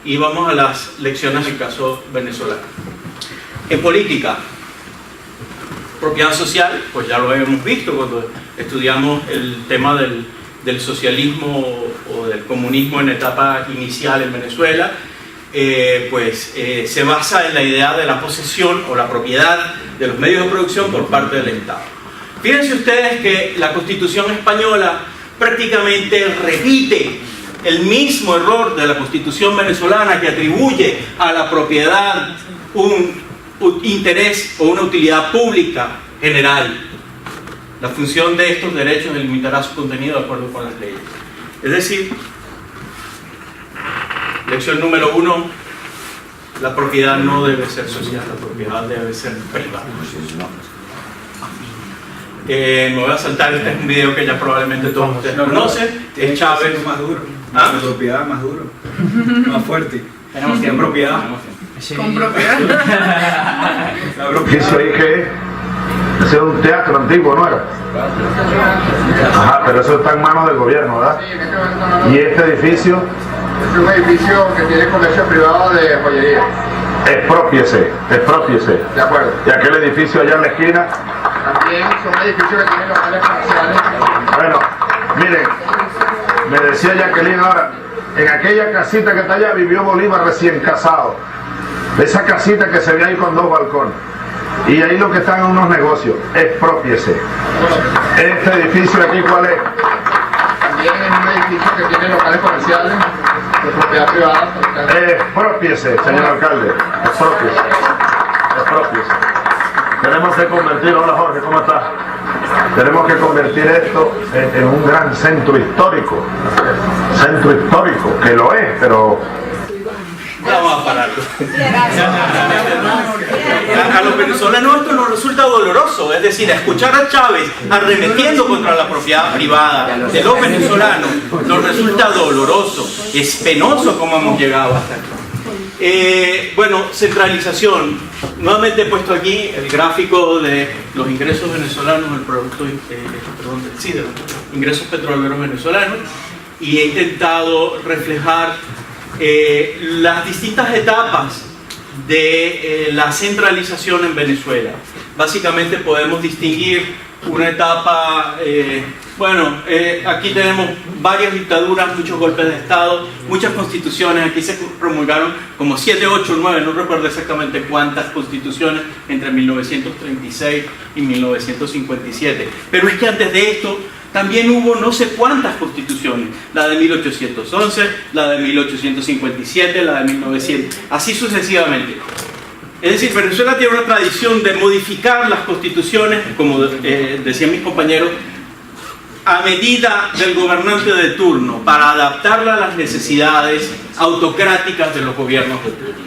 y vamos a las lecciones del caso venezolano. En política, propiedad social, pues ya lo hemos visto cuando estudiamos el tema del socialismo o del comunismo en etapa inicial en Venezuela. se basa en la idea de la posesión o la propiedad de los medios de producción por parte del Estado. Fíjense ustedes que la Constitución española prácticamente repite el mismo error de la Constitución venezolana, que atribuye a la propiedad un interés o una utilidad pública general. La función de estos derechos delimitará su contenido de acuerdo con las leyes. Es decir, lección número 1, la propiedad no debe ser social, la propiedad debe ser privada. Me voy a saltar, este es un video que ya probablemente todos ustedes conocen, es Chávez. Más duro, ¿Ah? la propiedad más duro, más fuerte. Tenemos tiempo. Propiedad. Con propiedad. La propiedad. Eso ahí que ese es un teatro antiguo, ¿no era? Ajá, pero eso está en manos del gobierno, ¿verdad? Sí, en este momento no. ¿Y este edificio? Es un edificio que tiene comercio privado de joyería. Expropiese. De acuerdo. Y aquel edificio allá en la esquina. También son edificios que tienen locales comerciales. Bueno, miren, me decía Jacqueline ahora, en aquella casita que está allá vivió Bolívar recién casado. Esa casita que se ve ahí con 2 balcones. Y ahí lo que están en unos negocios. Expropiese. Este edificio aquí, ¿cuál es? También es un edificio que tiene locales comerciales de propiedad privada. Expropiese, señor alcalde. Expropiese. Tenemos que convertir, hola Jorge, ¿cómo estás? Tenemos que convertir esto en un gran centro histórico, que lo es, pero... Vamos a pararlo. A los venezolanos esto nos resulta doloroso, es decir, escuchar a Chávez arremetiendo contra la propiedad privada de los venezolanos nos resulta doloroso, es penoso como hemos llegado hasta aquí. Bueno, centralización. Nuevamente he puesto aquí el gráfico de los ingresos venezolanos, el producto, de los ingresos petroleros venezolanos, y he intentado reflejar las distintas etapas de la centralización en Venezuela. Básicamente podemos distinguir una etapa, aquí tenemos varias dictaduras, muchos golpes de Estado, muchas constituciones. Aquí se promulgaron como 7, 8, 9, no recuerdo exactamente cuántas constituciones entre 1936 y 1957. Pero es que antes de esto también hubo no sé cuántas constituciones, la de 1811, la de 1857, la de 1900, así sucesivamente. Es decir, Venezuela tiene una tradición de modificar las constituciones, como decían mis compañeros, a medida del gobernante de turno, para adaptarla a las necesidades autocráticas de los gobiernos de turno.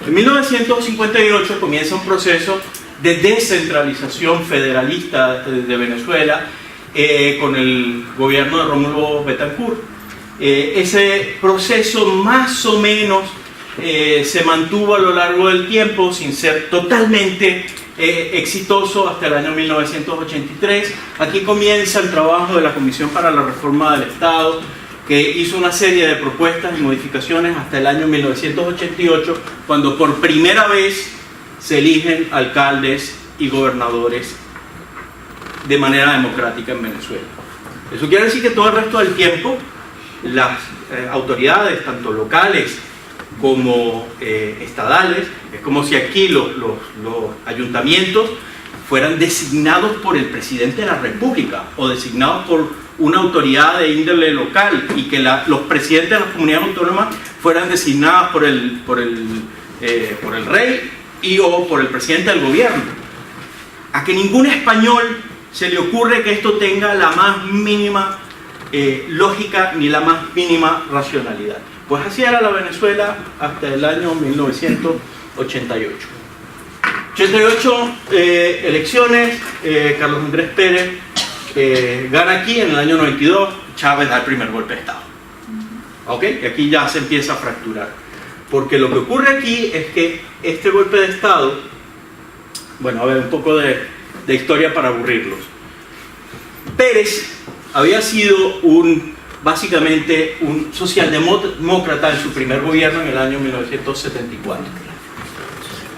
En 1958 comienza un proceso de descentralización federalista de Venezuela, con el gobierno de Rómulo Betancourt. Ese proceso más o menos se mantuvo a lo largo del tiempo sin ser totalmente exitoso hasta el año 1983. Aquí comienza el trabajo de la Comisión para la Reforma del Estado, que hizo una serie de propuestas y modificaciones hasta el año 1988, cuando por primera vez se eligen alcaldes y gobernadores de manera democrática en Venezuela. Eso quiere decir que todo el resto del tiempo las autoridades, tanto locales como estadales, es como si aquí los ayuntamientos fueran designados por el presidente de la República o designados por una autoridad de índole local, y que los presidentes de las comunidades autónomas fueran designados por el rey o por el presidente del gobierno. A que ningún español se le ocurre que esto tenga la más mínima lógica ni la más mínima racionalidad. Pues así era la Venezuela hasta el año 1988. 88 elecciones, Carlos Andrés Pérez gana aquí en el año 92, Chávez da el primer golpe de Estado. ¿Ok? Y aquí ya se empieza a fracturar. Porque lo que ocurre aquí es que este golpe de Estado, bueno, a ver, un poco de historia para aburrirlos. Pérez había sido básicamente un socialdemócrata en su primer gobierno en el año 1974.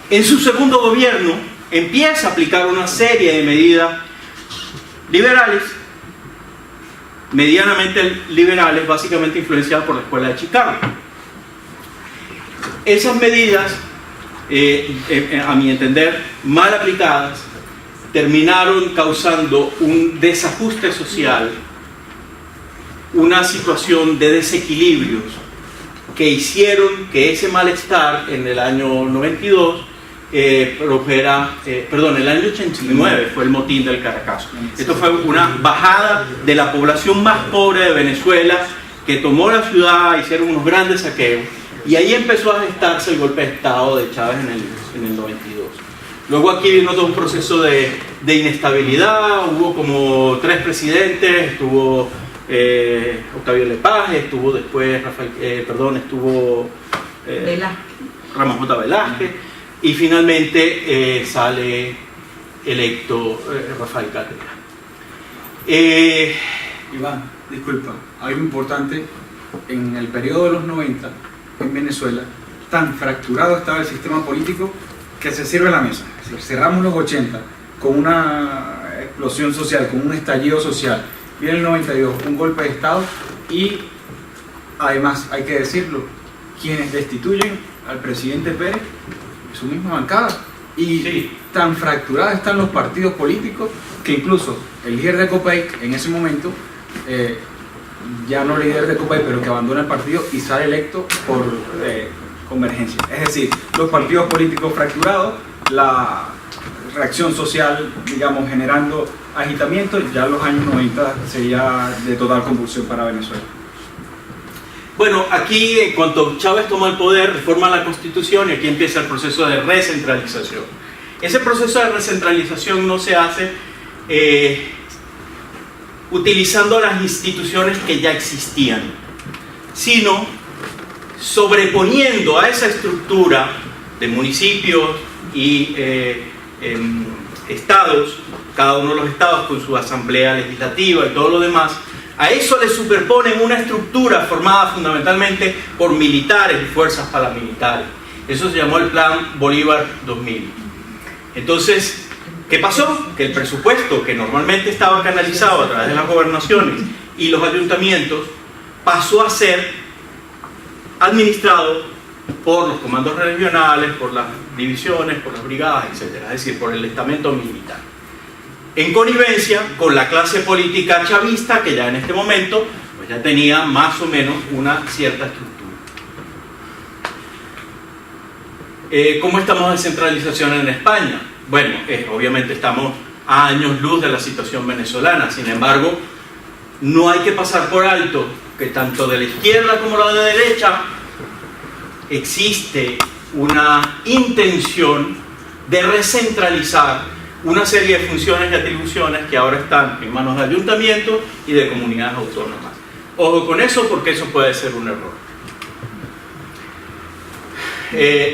En su segundo gobierno empieza a aplicar una serie de medidas liberales, medianamente liberales, básicamente influenciadas por la Escuela de Chicago. esas medidas, a mi entender, mal aplicadas, terminaron causando un desajuste social, una situación de desequilibrios que hicieron que ese malestar en el año 92 el año 89 fue el motín del Caracazo. Esto fue una bajada de la población más pobre de Venezuela que tomó la ciudad, hicieron unos grandes saqueos y ahí empezó a gestarse el golpe de Estado de Chávez en el 92. Luego aquí vino todo un proceso de inestabilidad, hubo como 3 presidentes, estuvo Octavio Lepage, estuvo después Ramón J. Velázquez y finalmente sale electo Rafael Caldera. Iván, disculpa, algo importante, en el periodo de los 90 en Venezuela, tan fracturado estaba el sistema político que se sirve la mesa. Es decir, cerramos los 80 con una explosión social, con un estallido social, viene el 92, un golpe de Estado y además, hay que decirlo, quienes destituyen al presidente Pérez, su misma bancada, y sí, tan fracturados están los partidos políticos que incluso el líder de COPEI en ese momento, ya no líder de COPEI, pero que abandona el partido y sale electo por convergencia. Es decir, los partidos políticos fracturados, la reacción social, digamos, generando agitamiento, ya en los años 90 sería de total convulsión para Venezuela. Bueno, aquí en cuanto Chávez toma el poder, reforma la Constitución y aquí empieza el proceso de recentralización. Ese proceso de recentralización no se hace utilizando las instituciones que ya existían, sino sobreponiendo a esa estructura de municipios y estados, cada uno de los estados con su asamblea legislativa y todo lo demás. A eso le superponen una estructura formada fundamentalmente por militares y fuerzas paramilitares. Eso se llamó el Plan Bolívar 2000. Entonces, ¿qué pasó? Que el presupuesto que normalmente estaba canalizado a través de las gobernaciones y los ayuntamientos pasó a ser administrado por los comandos regionales, por las divisiones, por las brigadas, etc. Es decir, por el estamento militar, en connivencia con la clase política chavista que ya en este momento pues ya tenía más o menos una cierta estructura. ¿Cómo estamos de descentralización en España? Bueno, obviamente estamos a años luz de la situación venezolana, sin embargo, no hay que pasar por alto que tanto de la izquierda como de la derecha existe una intención de recentralizar una serie de funciones y atribuciones que ahora están en manos de ayuntamientos y de comunidades autónomas. Ojo con eso porque eso puede ser un error.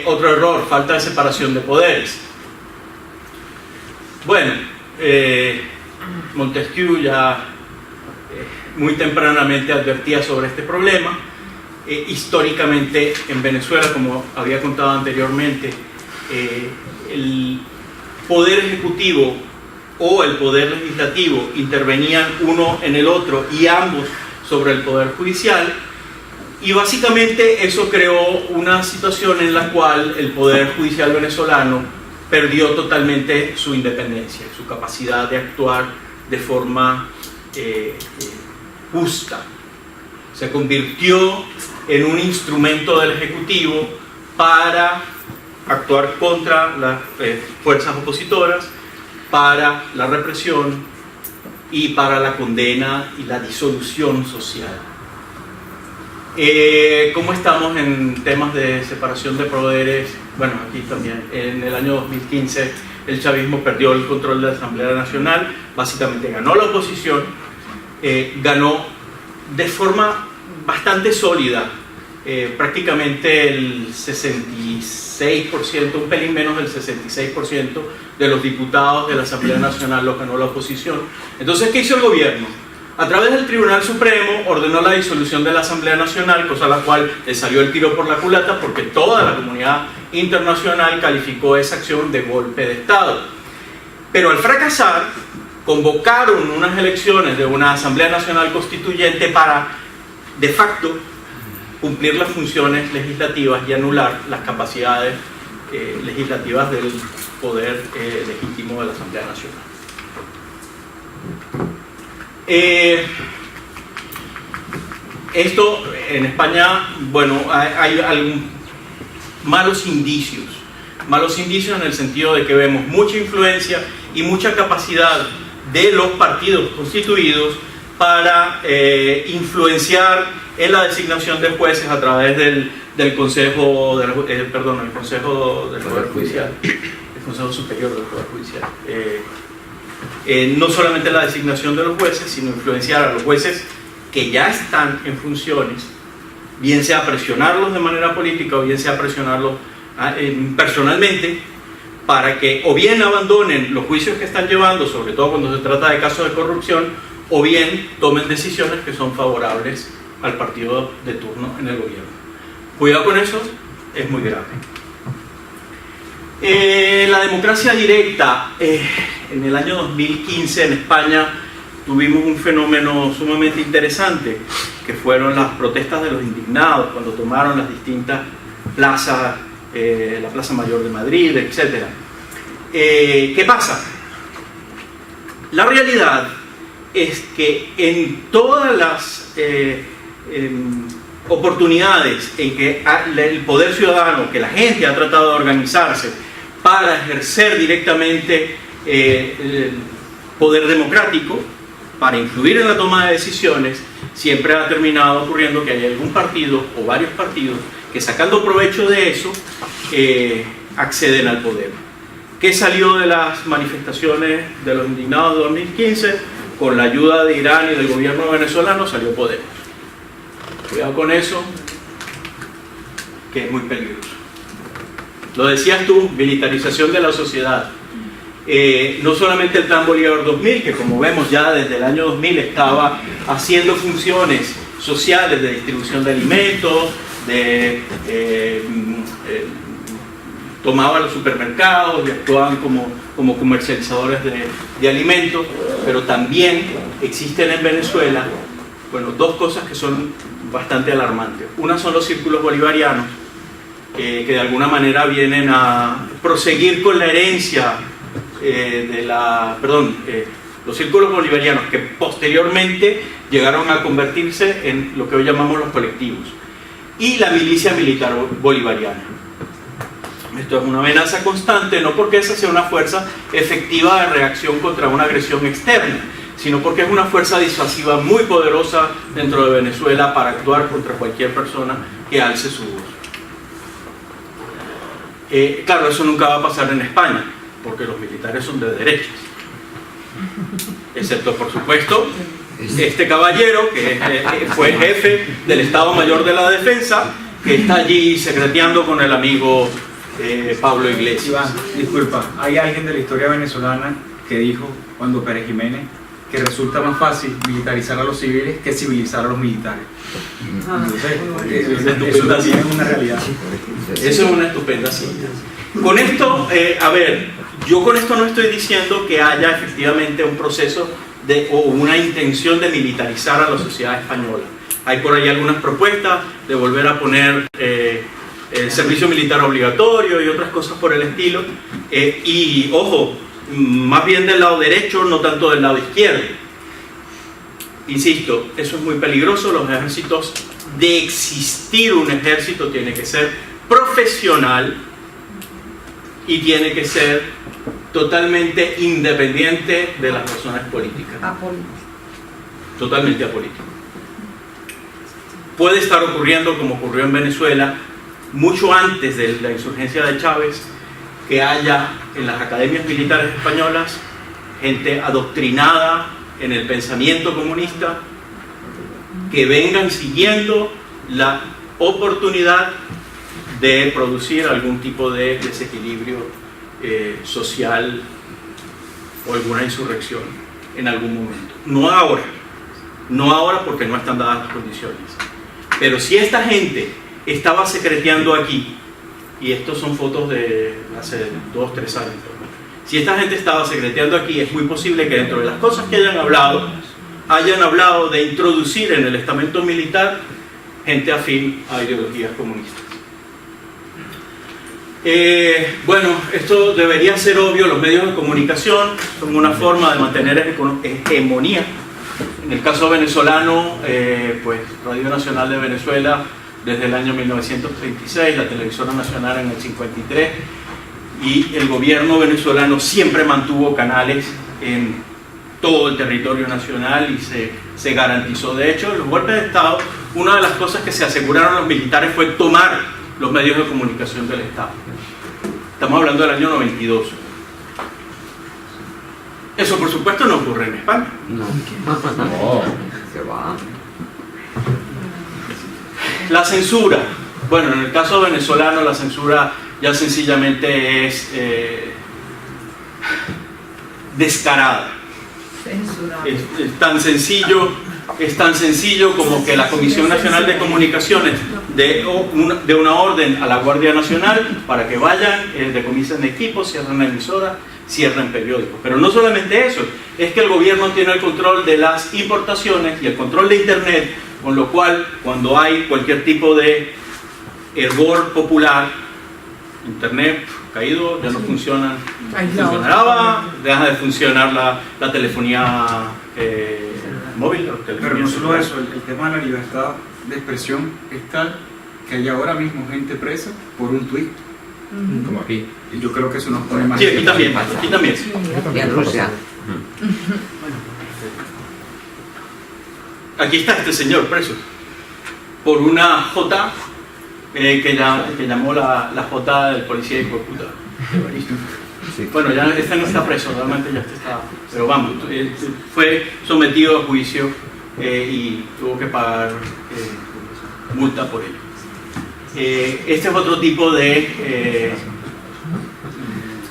Otro error, falta de separación de poderes. Bueno, Montesquieu ya muy tempranamente advertía sobre este problema. Históricamente en Venezuela, como había contado anteriormente, el poder ejecutivo o el poder legislativo intervenían uno en el otro y ambos sobre el poder judicial, y básicamente eso creó una situación en la cual el poder judicial venezolano perdió totalmente su independencia, su capacidad de actuar de forma justa. Se convirtió en un instrumento del Ejecutivo para actuar contra las fuerzas opositoras, para la represión y para la condena y la disolución social. ¿Cómo estamos en temas de separación de poderes? Bueno, aquí también, en el año 2015 el chavismo perdió el control de la Asamblea Nacional, básicamente ganó la oposición, ganó de forma bastante sólida, prácticamente el 66%, un pelín menos del 66% de los diputados de la Asamblea Nacional los ganó la oposición. Entonces, ¿qué hizo el gobierno? A través del Tribunal Supremo ordenó la disolución de la Asamblea Nacional, cosa a la cual le salió el tiro por la culata porque toda la comunidad internacional calificó esa acción de golpe de Estado. Pero al fracasar, convocaron unas elecciones de una Asamblea Nacional Constituyente para, de facto, cumplir las funciones legislativas y anular las capacidades legislativas del poder legítimo de la Asamblea Nacional. Esto en España, bueno, hay malos indicios en el sentido de que vemos mucha influencia y mucha capacidad de los partidos constituidos para influenciar en la designación de jueces a través del Consejo del Poder Judicial, el Consejo Superior del Poder Judicial. No solamente la designación de los jueces, sino influenciar a los jueces que ya están en funciones, bien sea presionarlos de manera política o bien sea presionarlos personalmente, para que o bien abandonen los juicios que están llevando, sobre todo cuando se trata de casos de corrupción, o bien tomen decisiones que son favorables al partido de turno en el gobierno. Cuidado con eso, es muy grave. La democracia directa, en el año 2015 en España tuvimos un fenómeno sumamente interesante, que fueron las protestas de los indignados cuando tomaron las distintas plazas, la Plaza Mayor de Madrid, etc. ¿Qué pasa? La realidad es que en todas las oportunidades en que el poder ciudadano, que la gente ha tratado de organizarse para ejercer directamente el poder democrático, para influir en la toma de decisiones, siempre ha terminado ocurriendo que hay algún partido o varios partidos que, sacando provecho de eso, acceden al poder. ¿Qué salió de las manifestaciones de los indignados de 2015? Con la ayuda de Irán y del gobierno venezolano salió Podemos. Cuidado con eso, que es muy peligroso. Lo decías tú, militarización de la sociedad. No solamente el Plan Bolívar 2000, que como vemos ya desde el año 2000 estaba haciendo funciones sociales de distribución de alimentos, tomaban los supermercados y actuaban como comercializadores de alimentos, pero también existen en Venezuela, bueno, dos cosas que son bastante alarmantes. Una son los círculos bolivarianos, que de alguna manera vienen a proseguir con la herencia los círculos bolivarianos, que posteriormente llegaron a convertirse en lo que hoy llamamos los colectivos, y la milicia militar bolivariana. Esto es una amenaza constante, no porque esa sea una fuerza efectiva de reacción contra una agresión externa, sino porque es una fuerza disuasiva muy poderosa dentro de Venezuela para actuar contra cualquier persona que alce su voz. Claro, eso nunca va a pasar en España, porque los militares son de derechas, excepto, por supuesto, este caballero que fue jefe del Estado Mayor de la Defensa, que está allí secreteando con el amigo Pablo Iglesias. Iván, disculpa, hay alguien de la historia venezolana que dijo, cuando Pérez Jiménez, que resulta más fácil militarizar a los civiles que civilizar a los militares. Entonces, eso también es una realidad. Eso es una estupenda cita. Con esto, a ver, yo con esto no estoy diciendo que haya efectivamente un proceso o una intención de militarizar a la sociedad española. Hay por ahí algunas propuestas de volver a poner el servicio militar obligatorio y otras cosas por el estilo. Y ojo, más bien del lado derecho, no tanto del lado izquierdo. Insisto, eso es muy peligroso. Los ejércitos, de existir un ejército, tiene que ser profesional y tiene que ser totalmente independiente de las razones políticas. Apolítico. Totalmente apolítico. Puede estar ocurriendo, como ocurrió en Venezuela, mucho antes de la insurgencia de Chávez, que haya en las academias militares españolas gente adoctrinada en el pensamiento comunista, que vengan siguiendo la oportunidad de producir algún tipo de desequilibrio social o alguna insurrección en algún momento. No ahora porque no están dadas las condiciones. Pero si esta gente estaba secreteando aquí, y estos son fotos de hace 2 3 años, si esta gente estaba secreteando aquí, es muy posible que dentro de las cosas que hayan hablado de introducir en el estamento militar gente afín a ideologías comunistas. Bueno, esto debería ser obvio. Los medios de comunicación son una forma de mantener hegemonía. En el caso venezolano, pues Radio Nacional de Venezuela desde el año 1936, la Televisora Nacional en el 53, y el gobierno venezolano siempre mantuvo canales en todo el territorio nacional y se garantizó. De hecho, en los golpes de Estado, una de las cosas que se aseguraron los militares fue tomar los medios de comunicación del Estado. Estamos hablando del año 92. Eso, por supuesto, no ocurre en España. No. Se va. La censura. Bueno, en el caso venezolano, la censura ya sencillamente es descarada. Es tan sencillo como que la Comisión Nacional de Comunicaciones dé una orden a la Guardia Nacional para que vayan, decomisen equipos, cierren emisoras, cierren periódicos. Pero no solamente eso, es que el gobierno tiene el control de las importaciones y el control de Internet, con lo cual cuando hay cualquier tipo de hervor popular, Internet caído, ya no funcionan, funcionaba, deja de funcionar la telefonía móvil. Pero no solo eso, el tema de la libertad de expresión es tal que hay ahora mismo gente presa por un tuit. Como aquí. Y yo creo que eso nos pone más... Sí, aquí también, aquí también. Y en Rusia. Aquí está este señor preso por una J que llamó la J del policía y puta. Sí. Bueno, ya este no está preso, realmente ya está, pero vamos, fue sometido a juicio y tuvo que pagar multa por ello. Este es otro tipo de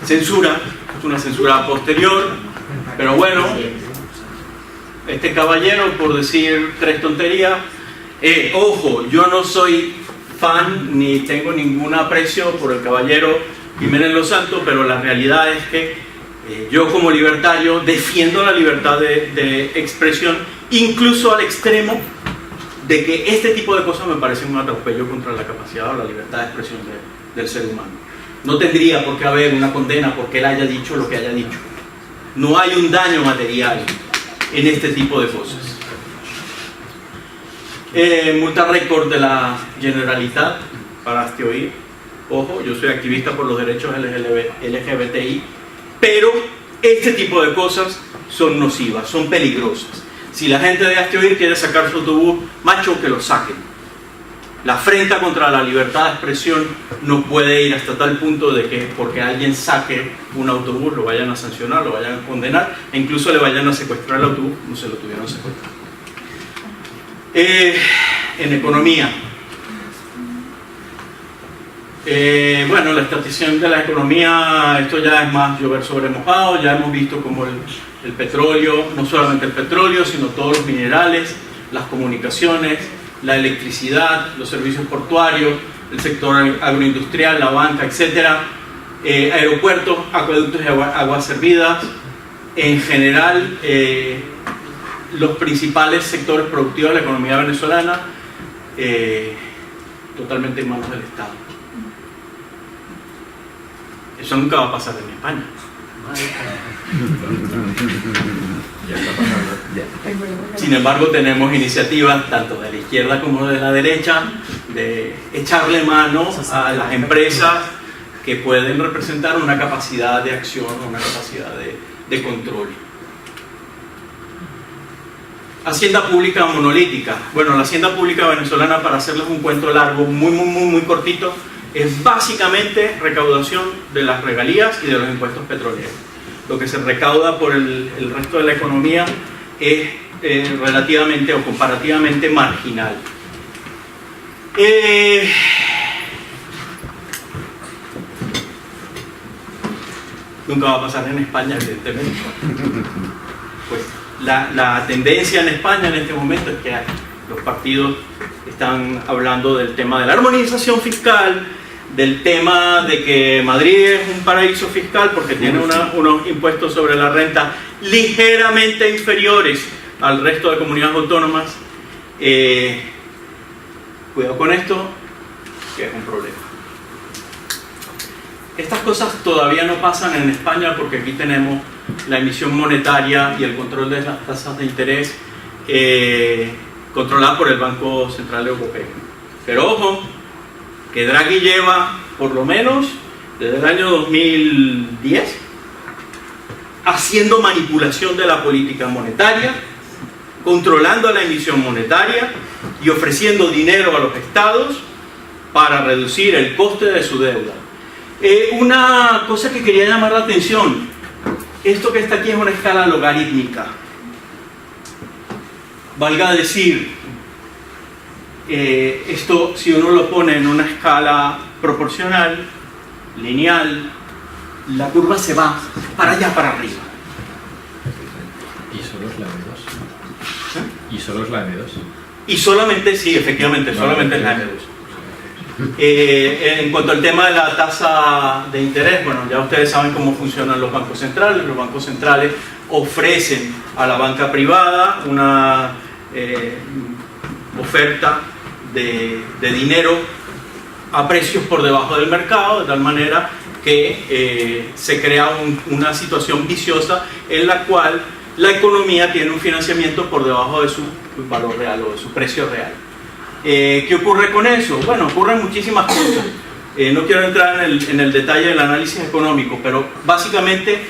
censura, es una censura posterior, pero bueno, este caballero, por decir 3 tonterías, ojo, yo no soy fan ni tengo ningún aprecio por el caballero Jiménez Los Santos, pero la realidad es que yo como libertario defiendo la libertad de expresión, incluso al extremo de que este tipo de cosas me parecen un atropello contra la capacidad o la libertad de expresión del ser humano. No tendría por qué haber una condena porque él haya dicho lo que haya dicho. No hay un daño material en este tipo de cosas. Multa récord de la Generalitat para Astioir. Ojo, yo soy activista por los derechos LGBTI, pero este tipo de cosas son nocivas, son peligrosas. Si la gente de Astioir quiere sacar su autobús, macho, que lo saquen. La afrenta contra la libertad de expresión no puede ir hasta tal punto de que porque alguien saque un autobús lo vayan a sancionar, lo vayan a condenar e incluso le vayan a secuestrar el autobús como se lo tuvieron secuestrado. En economía. Bueno, la estatización de la economía, esto ya es más llover sobre mojado. Ya hemos visto como el petróleo, no solamente el petróleo, sino todos los minerales, las comunicaciones, la electricidad, los servicios portuarios, el sector agroindustrial, la banca, etcétera, aeropuertos, acueductos y aguas servidas, en general los principales sectores productivos de la economía venezolana, totalmente en manos del Estado. Eso nunca va a pasar en España. Sin embargo, tenemos iniciativas tanto de la izquierda como de la derecha de echarle mano a las empresas que pueden representar una capacidad de acción, una capacidad de control. Hacienda pública monolítica. Bueno, la hacienda pública venezolana, para hacerles un cuento largo, muy cortito, es básicamente recaudación de las regalías y de los impuestos petroleros. Lo que se recauda por el resto de la economía es relativamente o comparativamente marginal. Nunca va a pasar en España, evidentemente. Pues la tendencia en España en este momento es que los partidos están hablando del tema de la armonización fiscal, del tema de que Madrid es un paraíso fiscal porque tiene unos impuestos sobre la renta ligeramente inferiores al resto de comunidades autónomas, Cuidado con esto, que es un problema. Estas cosas todavía no pasan en España porque aquí tenemos la emisión monetaria y el control de las tasas de interés controlada por el Banco Central Europeo. Pero ojo, que Draghi lleva por lo menos desde el año 2010 haciendo manipulación de la política monetaria, controlando la emisión monetaria y ofreciendo dinero a los estados para reducir el coste de su deuda. Una cosa que quería llamar la atención, esto que está aquí es una escala logarítmica. Valga decir, esto si uno lo pone en una escala proporcional, lineal, la curva se va para allá, para arriba. Y solo es la M2. Y solo es la M2. Y solamente, sí, efectivamente, solamente es la M2. En cuanto al tema de la tasa de interés, bueno, ya ustedes saben cómo funcionan los bancos centrales. Los bancos centrales ofrecen a la banca privada una oferta de dinero a precios por debajo del mercado, de tal manera que se crea una situación viciosa en la cual la economía tiene un financiamiento por debajo de su valor real o de su precio real. ¿Qué ocurre con eso? Bueno, ocurren muchísimas cosas. No quiero entrar en el detalle del análisis económico, pero básicamente,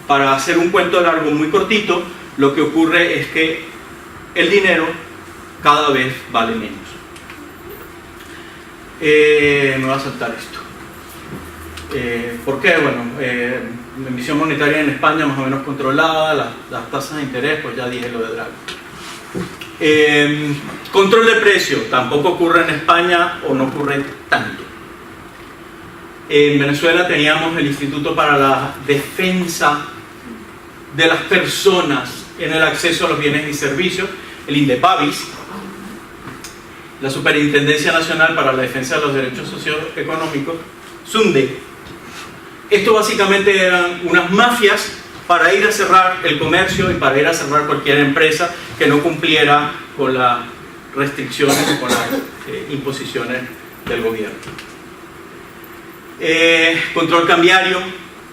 para hacer un cuento largo muy cortito, lo que ocurre es que el dinero cada vez vale menos. Me voy a saltar esto. ¿Por qué? Bueno, la emisión monetaria en España más o menos controlada, las tasas de interés, pues ya dije lo de Draghi. Control de precio, tampoco ocurre en España o no ocurre tanto. En Venezuela teníamos el Instituto para la Defensa de las Personas en el acceso a los bienes y servicios, el INDEPAVIS, la Superintendencia Nacional para la Defensa de los Derechos Socioeconómicos, SUNDE. Esto básicamente eran unas mafias para ir a cerrar el comercio y para ir a cerrar cualquier empresa que no cumpliera con las restricciones o con las imposiciones del gobierno. Control cambiario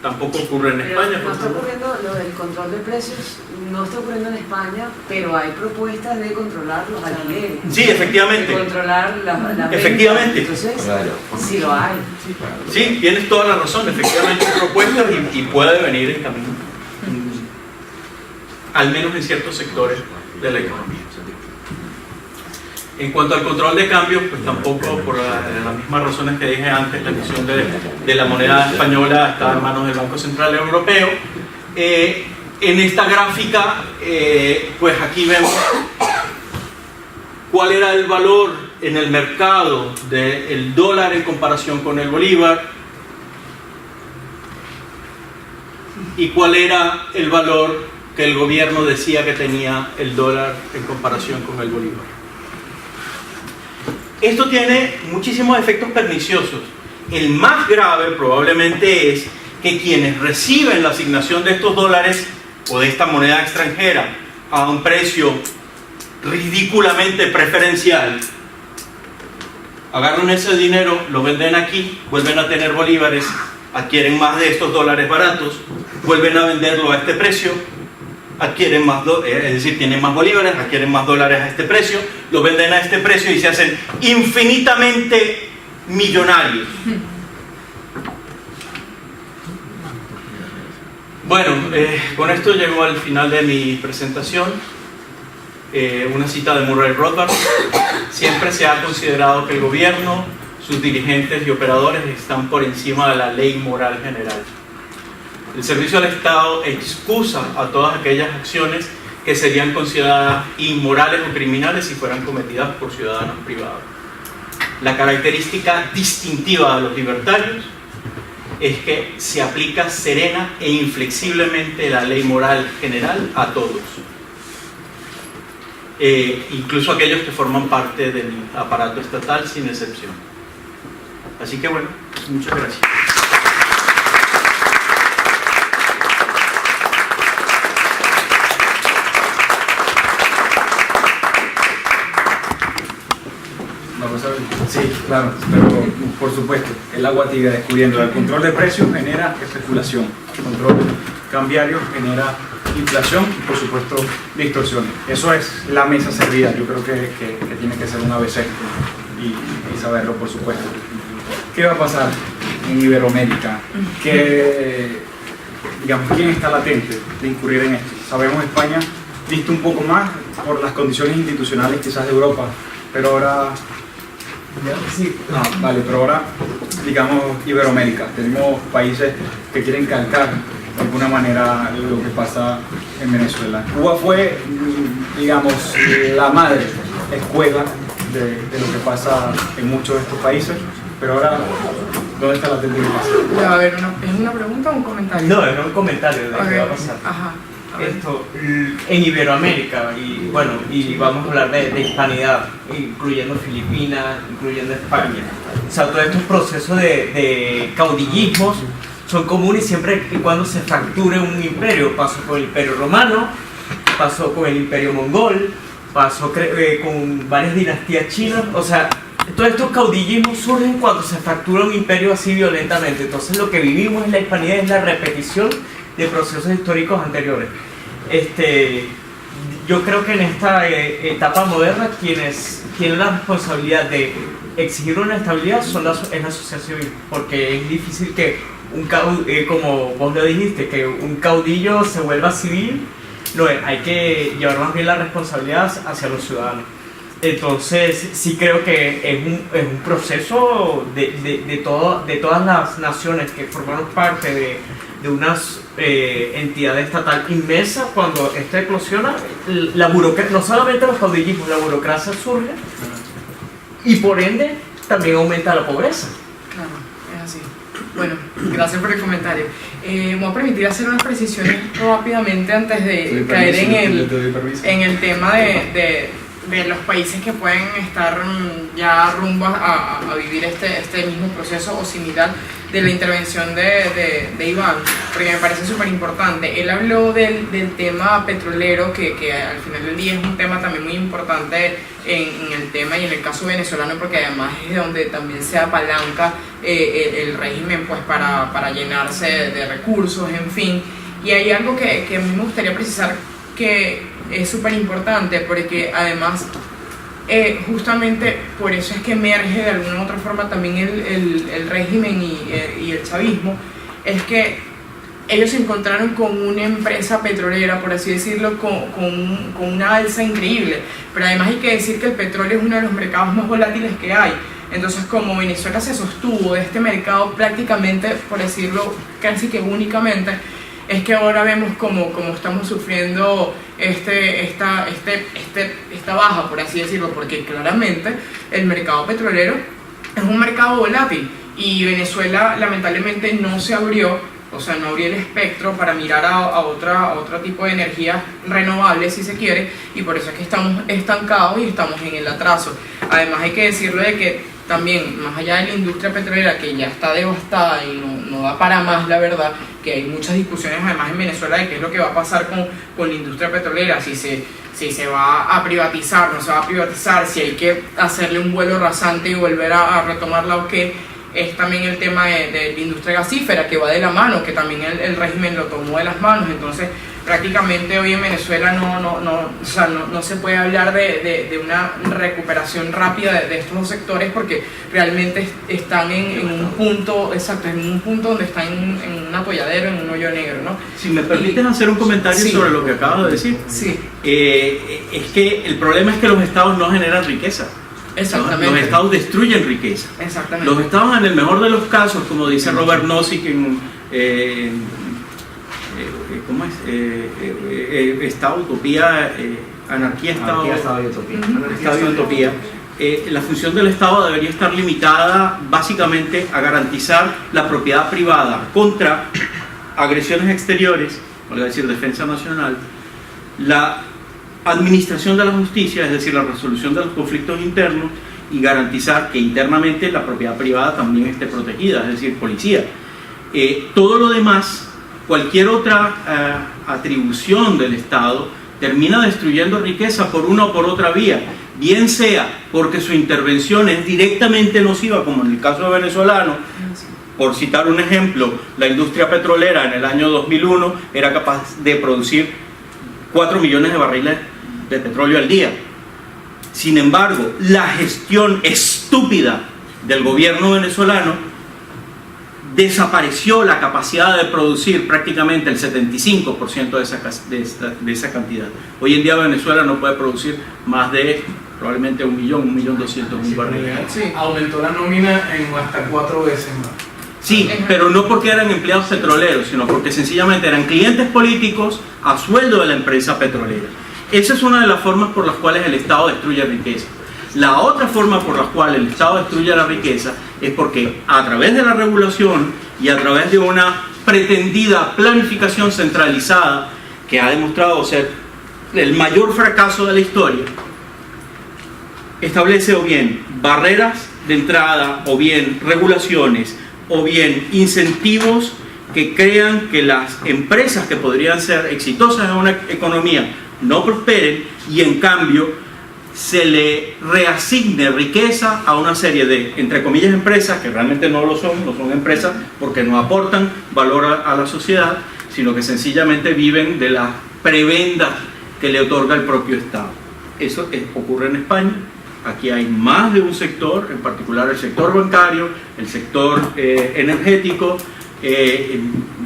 tampoco ocurre en España. No está ocurriendo lo del control de precios, no está ocurriendo en España, pero hay propuestas de controlar los alquileres. Sí, efectivamente. De controlar la efectivamente. Entonces, sí lo hay. Sí, tienes toda la razón, efectivamente hay propuestas y puede venir en camino. Al menos en ciertos sectores de la economía. En cuanto al control de cambios, pues tampoco, por las mismas razones que dije antes, la emisión de la moneda española está en manos del Banco Central Europeo. En esta gráfica, pues aquí vemos cuál era el valor en el mercado del dólar en comparación con el bolívar y cuál era el valor que el gobierno decía que tenía el dólar en comparación con el bolívar. Esto tiene muchísimos efectos perniciosos. El más grave probablemente es que quienes reciben la asignación de estos dólares o de esta moneda extranjera a un precio ridículamente preferencial, agarran ese dinero, lo venden aquí, vuelven a tener bolívares, adquieren más de estos dólares baratos, vuelven a venderlo a este precio, adquieren más, es decir, tienen más bolívares, adquieren más dólares a este precio, lo venden a este precio y se hacen infinitamente millonarios. Bueno, con esto llego al final de mi presentación. Una cita de Murray Rothbard: siempre se ha considerado que el gobierno, sus dirigentes y operadores están por encima de la ley moral general. El servicio al Estado excusa a todas aquellas acciones que serían consideradas inmorales o criminales si fueran cometidas por ciudadanos privados. La característica distintiva de los libertarios es que se aplica serena e inflexiblemente la ley moral general a todos, incluso aquellos que forman parte del aparato estatal, sin excepción. Así que bueno, muchas gracias. Vamos a ver. Claro, pero por supuesto, el agua tibia descubriendo. El control de precios genera especulación, el control cambiario genera inflación y por supuesto distorsiones. Eso es la mesa servida, yo creo que tiene que ser un ABC y saberlo por supuesto. ¿Qué va a pasar en Iberoamérica? Digamos, ¿quién está latente de incurrir en esto? Sabemos España dista un poco más por las condiciones institucionales quizás de Europa, pero ahora... Sí. Vale, pero ahora, digamos, Iberoamérica. Tenemos países que quieren calcar de alguna manera lo que pasa en Venezuela. Cuba fue, digamos, la madre escuela de lo que pasa en muchos de estos países, pero ahora, ¿dónde está la tendencia? A ver, ¿es una pregunta o un comentario? No, es un comentario de qué va a pasar. Ajá. Esto, en Iberoamérica, y bueno, y vamos a hablar de hispanidad, incluyendo Filipinas, incluyendo España. O sea, todos estos procesos de caudillismos son comunes siempre y cuando se fracture un imperio. Pasó con el Imperio Romano, pasó con el Imperio Mongol, pasó con varias dinastías chinas. O sea, todos estos caudillismos surgen cuando se fractura un imperio así violentamente. Entonces lo que vivimos en la hispanidad es la repetición de procesos históricos anteriores. Yo creo que en esta etapa moderna quienes tienen la responsabilidad de exigir una estabilidad es la sociedad civil, porque es difícil que como vos lo dijiste, que un caudillo se vuelva civil. No, hay que llevar más bien la responsabilidad hacia los ciudadanos. Entonces sí creo que es un proceso de todas las naciones que formaron parte de una entidad estatal inmensa. Cuando esto eclosiona, no solamente los caudillismos, la burocracia surge y por ende también aumenta la pobreza. Claro, es así. Bueno, gracias por el comentario. Me voy a permitir hacer unas precisiones rápidamente antes de caer en el tema de los países que pueden estar ya rumbo a vivir este mismo proceso o similar de la intervención de Iván, porque me parece súper importante. Él habló del tema petrolero, que al final del día es un tema también muy importante en el tema y en el caso venezolano, porque además es de donde también se apalanca el régimen pues para llenarse de recursos, en fin. Y hay algo que a mí me gustaría precisar que es súper importante, porque además justamente por eso es que emerge de alguna u otra forma también el régimen y el chavismo, es que ellos se encontraron con una empresa petrolera, por así decirlo, con una alza increíble, pero además hay que decir que el petróleo es uno de los mercados más volátiles que hay. Entonces, como Venezuela se sostuvo de este mercado prácticamente, por decirlo casi que únicamente, es que ahora vemos como estamos sufriendo esta baja, por así decirlo, porque claramente el mercado petrolero es un mercado volátil y Venezuela lamentablemente no se abrió, o sea, no abrió el espectro para mirar a otro tipo de energías renovables, si se quiere, y por eso es que estamos estancados y estamos en el atraso. Además hay que decirlo de que también, más allá de la industria petrolera, que ya está devastada y no da para más, la verdad, que hay muchas discusiones además en Venezuela de qué es lo que va a pasar con la industria petrolera, si se va a privatizar, no se va a privatizar, si hay que hacerle un vuelo rasante y volver a retomarla o qué. Es también el tema de la industria gasífera, que va de la mano, que también el régimen lo tomó de las manos. Entonces prácticamente hoy en Venezuela no se puede hablar de una recuperación rápida de estos dos sectores, porque realmente están en un punto, exacto, en un punto donde están en un atolladero, en un hoyo negro, ¿no? Si me permites hacer un comentario sobre lo que acabas de decir. Sí. Es que el problema es que los estados no generan riqueza. Exactamente. Los estados destruyen riqueza. Exactamente. Los estados, en el mejor de los casos, como dice Robert Nozick ¿cómo es? Estado, utopía, anarquía, estado y utopía. Estado y utopía. La función del Estado debería estar limitada básicamente a garantizar la propiedad privada contra agresiones exteriores, es decir, defensa nacional, la administración de la justicia, es decir, la resolución de los conflictos internos, y garantizar que internamente la propiedad privada también esté protegida, es decir, policía. Todo lo demás, cualquier otra atribución del Estado, termina destruyendo riqueza por una o por otra vía, bien sea porque su intervención es directamente nociva, como en el caso venezolano. Por citar un ejemplo, la industria petrolera en el año 2001 era capaz de producir 4 millones de barriles de petróleo al día. Sin embargo, la gestión estúpida del gobierno venezolano desapareció la capacidad de producir prácticamente el 75% de esa cantidad. Hoy en día Venezuela no puede producir más de probablemente 1.200.000 barriles. Sí, aumentó la nómina en hasta 4 veces más. Sí, pero no porque eran empleados petroleros, sino porque sencillamente eran clientes políticos a sueldo de la empresa petrolera. Esa es una de las formas por las cuales el Estado destruye riqueza. La otra forma por la cual el Estado destruye la riqueza es porque a través de la regulación y a través de una pretendida planificación centralizada que ha demostrado ser el mayor fracaso de la historia, establece o bien barreras de entrada o bien regulaciones o bien incentivos que crean que las empresas que podrían ser exitosas en una economía no prosperen y en cambio se le reasigne riqueza a una serie de, entre comillas, empresas que realmente no son empresas porque no aportan valor a la sociedad, sino que sencillamente viven de las prebendas que le otorga el propio Estado. Eso ocurre en España. Aquí hay más de un sector, en particular el sector bancario, el sector energético,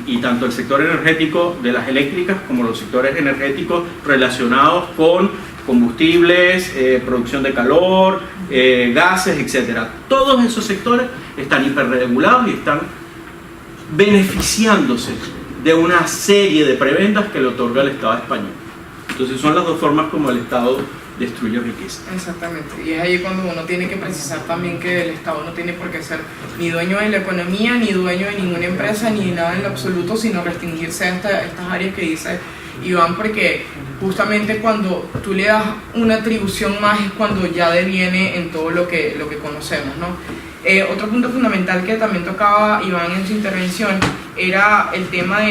y tanto el sector energético de las eléctricas como los sectores energéticos relacionados con combustibles, producción de calor, gases, etc. Todos esos sectores están hiperregulados y están beneficiándose de una serie de prebendas que le otorga el Estado español. Entonces son las dos formas como el Estado destruye riqueza. Exactamente, y es ahí cuando uno tiene que precisar también que el Estado no tiene por qué ser ni dueño de la economía, ni dueño de ninguna empresa, ni nada en lo absoluto, sino restringirse a estas áreas que dice Iván, porque justamente cuando tú le das una atribución más es cuando ya deviene en todo lo que conocemos, ¿no? Otro punto fundamental que también tocaba Iván en su intervención era el tema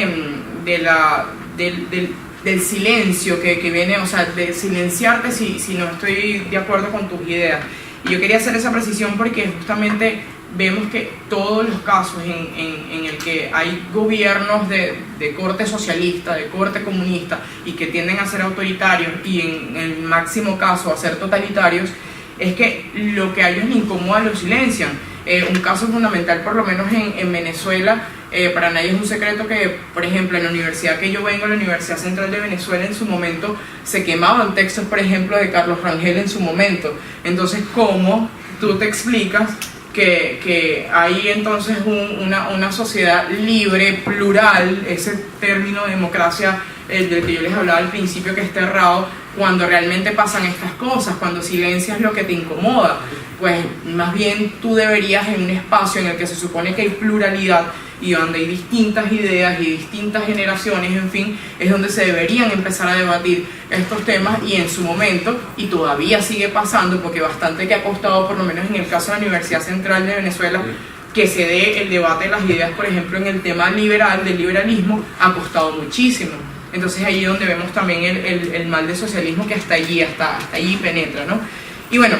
del silencio que viene, o sea, de silenciarte si no estoy de acuerdo con tus ideas. Y yo quería hacer esa precisión porque justamente vemos que todos los casos en el que hay gobiernos de corte socialista, de corte comunista y que tienden a ser autoritarios y en el máximo caso a ser totalitarios, es que lo que a ellos les incomoda lo silencian. Un caso fundamental, por lo menos en Venezuela, para nadie es un secreto que, por ejemplo, en la universidad que yo vengo, la Universidad Central de Venezuela, en su momento se quemaban textos, por ejemplo, de Carlos Rangel en su momento. Entonces, ¿cómo tú te explicas que hay entonces una sociedad libre, plural, ese término de democracia del que yo les hablaba al principio, que está errado, cuando realmente pasan estas cosas, cuando silencias lo que te incomoda? Pues más bien tú deberías, en un espacio en el que se supone que hay pluralidad y donde hay distintas ideas y distintas generaciones, en fin, es donde se deberían empezar a debatir estos temas, y en su momento, y todavía sigue pasando, porque bastante que ha costado, por lo menos en el caso de la Universidad Central de Venezuela, que se dé el debate de las ideas, por ejemplo, en el tema liberal, del liberalismo, ha costado muchísimo. Entonces ahí es donde vemos también el mal del socialismo, que hasta allí penetra, ¿no? Y bueno,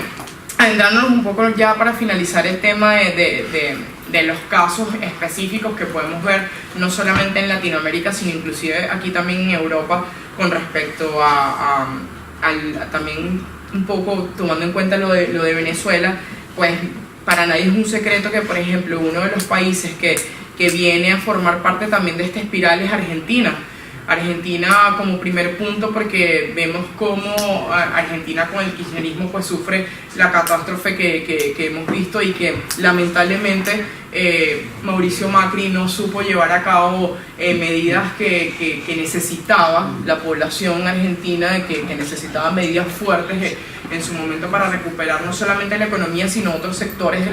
adentrándonos un poco ya para finalizar el tema de los casos específicos que podemos ver, no solamente en Latinoamérica, sino inclusive aquí también en Europa, con respecto también un poco tomando en cuenta lo de Venezuela, pues para nadie es un secreto que, por ejemplo, uno de los países que viene a formar parte también de esta espiral es Argentina. Argentina como primer punto, porque vemos cómo Argentina con el kirchnerismo pues sufre la catástrofe que hemos visto, y que lamentablemente Mauricio Macri no supo llevar a cabo medidas que necesitaba la población argentina, que necesitaba medidas fuertes en su momento para recuperar no solamente la economía, sino otros sectores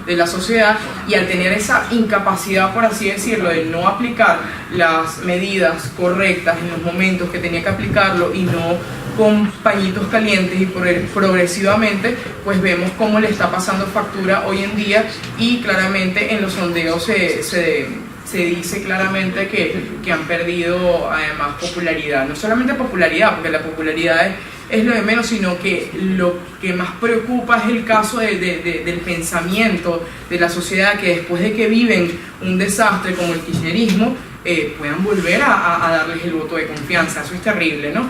de la sociedad. Y al tener esa incapacidad, por así decirlo, de no aplicar las medidas correctas en los momentos que tenía que aplicarlo, y no con pañitos calientes y progresivamente, pues vemos cómo le está pasando factura hoy en día. Y claramente en los sondeos se dice claramente que han perdido además popularidad. No solamente popularidad, porque la popularidad es lo de menos, sino que lo que más preocupa es el caso del pensamiento de la sociedad, que después de que viven un desastre como el kirchnerismo, puedan volver a darles el voto de confianza. Eso es terrible, ¿no?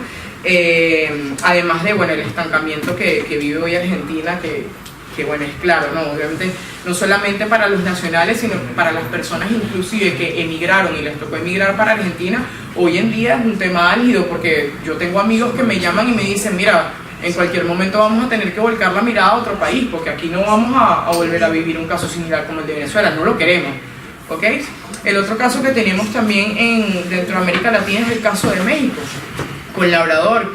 Además de, bueno, el estancamiento que vive hoy Argentina, que bueno, es claro, ¿no? Obviamente no solamente para los nacionales, sino para las personas inclusive que emigraron y les tocó emigrar para Argentina, hoy en día es un tema álgido, porque yo tengo amigos que me llaman y me dicen, mira, en cualquier momento vamos a tener que volcar la mirada a otro país, porque aquí no vamos a volver a vivir un caso similar como el de Venezuela, no lo queremos, ¿ok? El otro caso que tenemos también dentro de América Latina es el caso de México, con Labrador.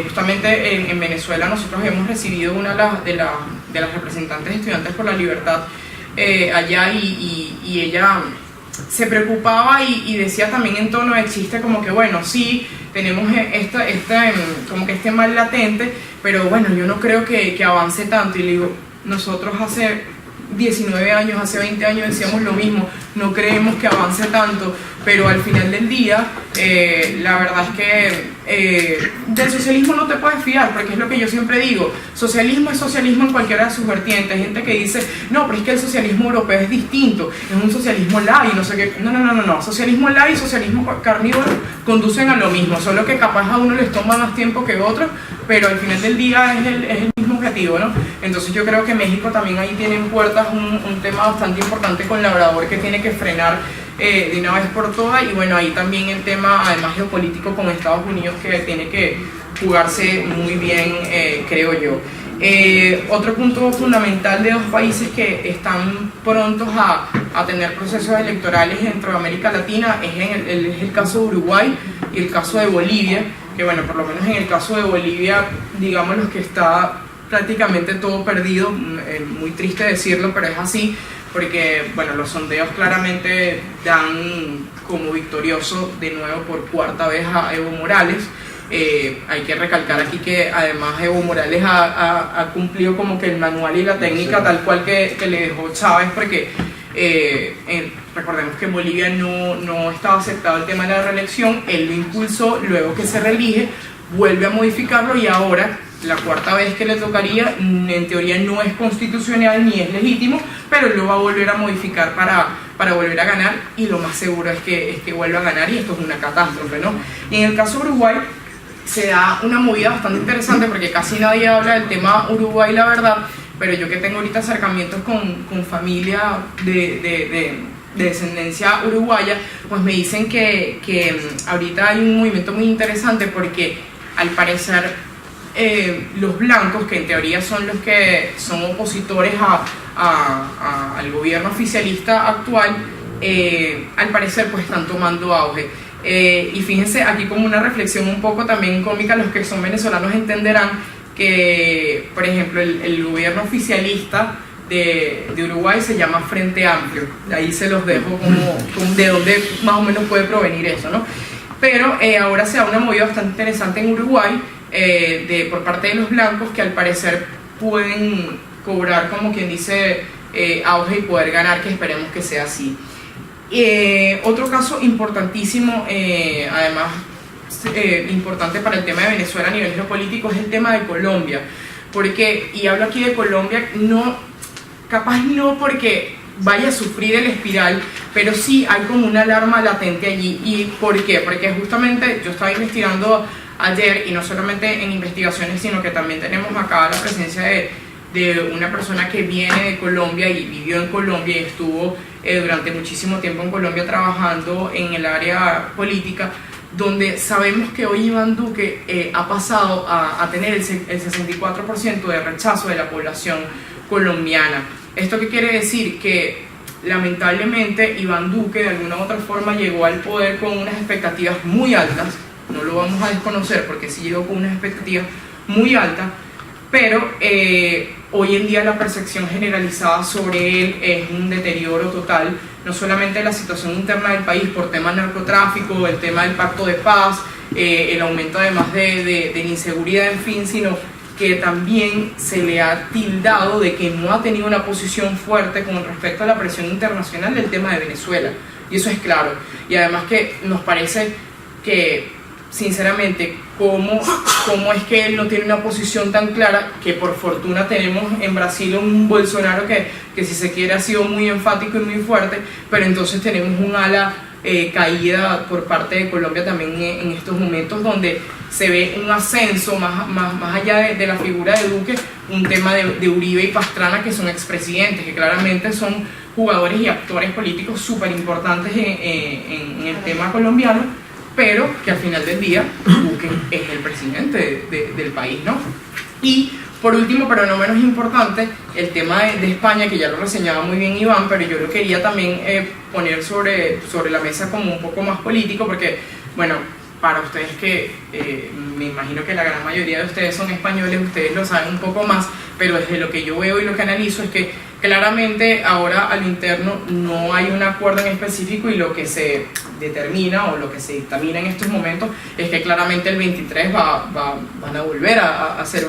Justamente en Venezuela nosotros hemos recibido una de las representantes de Estudiantes por la Libertad allá, y ella se preocupaba y decía también en tono de chiste como que bueno, sí, tenemos como que este mal latente, pero bueno, yo no creo que avance tanto. Y le digo, nosotros hace 19 años, hace 20 años decíamos lo mismo, no creemos que avance tanto, pero al final del día la verdad es que del socialismo no te puedes fiar, porque es lo que yo siempre digo, socialismo es socialismo en cualquiera de sus vertientes. Hay gente que dice, no, pero es que el socialismo europeo es distinto, es un socialismo light, no sé qué, no, socialismo light y socialismo carnívoro conducen a lo mismo, solo que capaz a uno les toma más tiempo que otro, pero al final del día es el mismo objetivo, ¿no? Entonces yo creo que México también ahí tiene en puertas un tema bastante importante con Labrador, que tiene que frenar de una vez por todas. Y bueno, ahí también el tema además geopolítico con Estados Unidos, que tiene que jugarse muy bien, creo yo. Otro punto fundamental de dos países que están prontos a tener procesos electorales dentro de América Latina es el caso de Uruguay y el caso de Bolivia, que bueno, por lo menos en el caso de Bolivia, digamos que está prácticamente todo perdido, muy triste decirlo, pero es así, porque bueno, los sondeos claramente dan como victorioso de nuevo por cuarta vez a Evo Morales. Hay que recalcar aquí que además Evo Morales ha cumplido como que el manual y la técnica tal cual que le dejó Chávez, porque recordemos que en Bolivia no estaba aceptado el tema de la reelección, él lo impulsó, luego que se reelige, vuelve a modificarlo y ahora la cuarta vez que le tocaría, en teoría no es constitucional ni es legítimo, pero él lo va a volver a modificar para volver a ganar, y lo más seguro es que vuelva a ganar, y esto es una catástrofe, ¿no? Y en el caso de Uruguay se da una movida bastante interesante, porque casi nadie habla del tema Uruguay, la verdad, pero yo que tengo ahorita acercamientos con familia de descendencia uruguaya, pues me dicen que ahorita hay un movimiento muy interesante, porque al parecer los blancos, que en teoría son los que son opositores al gobierno oficialista actual, al parecer pues están tomando auge. Y fíjense, aquí como una reflexión un poco también cómica, los que son venezolanos entenderán que, por ejemplo, el gobierno oficialista de Uruguay se llama Frente Amplio. De ahí se los dejo como de dónde más o menos puede provenir eso, ¿no? Pero ahora se da una movida bastante interesante en Uruguay por parte de los blancos, que al parecer pueden cobrar, como quien dice, auge y poder ganar, que esperemos que sea así. Otro caso importantísimo, además importante para el tema de Venezuela a nivel geopolítico, es el tema de Colombia, porque, y hablo aquí de Colombia, capaz no porque vaya a sufrir el espiral, pero sí hay como una alarma latente allí. ¿Y por qué? Porque justamente yo estaba investigando ayer, y no solamente en investigaciones, sino que también tenemos acá la presencia de una persona que viene de Colombia y vivió en Colombia y estuvo durante muchísimo tiempo en Colombia trabajando en el área política, donde sabemos que hoy Iván Duque ha pasado a tener el 64% de rechazo de la población colombiana. ¿Esto qué quiere decir? Que lamentablemente Iván Duque de alguna u otra forma llegó al poder con unas expectativas muy altas, no lo vamos a desconocer porque sí llegó con unas expectativas muy altas, pero hoy en día la percepción generalizada sobre él es un deterioro total, no solamente de la situación interna del país por temas de narcotráfico, el tema del pacto de paz, el aumento además de la inseguridad, en fin, sino que también se le ha tildado de que no ha tenido una posición fuerte con respecto a la presión internacional del tema de Venezuela, y eso es claro. Y además que nos parece que sinceramente cómo es que él no tiene una posición tan clara, que por fortuna tenemos en Brasil un Bolsonaro que si se quiere ha sido muy enfático y muy fuerte, pero entonces tenemos un ala caída por parte de Colombia también en estos momentos, donde se ve un ascenso más allá de la figura de Duque, un tema de Uribe y Pastrana, que son expresidentes, que claramente son jugadores y actores políticos súper importantes en el tema colombiano, pero que al final del día Duque es el presidente del país, ¿no? Y por último, pero no menos importante, el tema de España, que ya lo reseñaba muy bien Iván, pero yo lo quería también poner sobre la mesa como un poco más político, porque, bueno, para ustedes que me imagino que la gran mayoría de ustedes son españoles, ustedes lo saben un poco más, pero desde lo que yo veo y lo que analizo es que claramente ahora a lo interno no hay un acuerdo en específico, y lo que se determina o lo que se dictamina en estos momentos es que claramente el 23 van a volver a hacer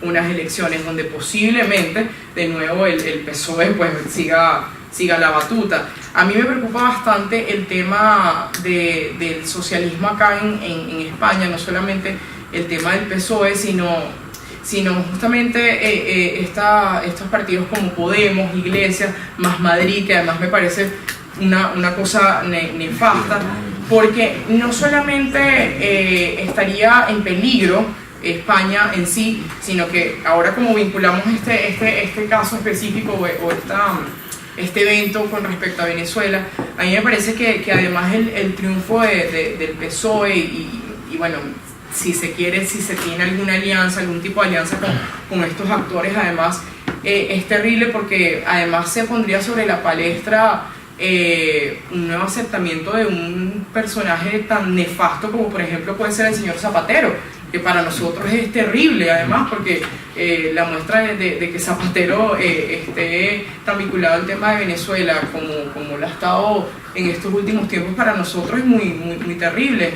unas elecciones donde posiblemente de nuevo el PSOE pues siga la batuta. A mí me preocupa bastante el tema del socialismo acá en España, no solamente el tema del PSOE, sino justamente estos partidos como Podemos, Iglesias, más Madrid, que además me parece una cosa nefasta, porque no solamente estaría en peligro España en sí, sino que ahora como vinculamos este caso específico o este evento con respecto a Venezuela, a mí me parece que además el triunfo del PSOE y bueno, si se tiene alguna alianza, algún tipo de alianza con estos actores, además es terrible, porque además se pondría sobre la palestra un nuevo aceptamiento de un personaje tan nefasto como por ejemplo puede ser el señor Zapatero, que para nosotros es terrible además, porque la muestra de que Zapatero esté tan vinculado al tema de Venezuela como lo ha estado en estos últimos tiempos, para nosotros es muy terrible,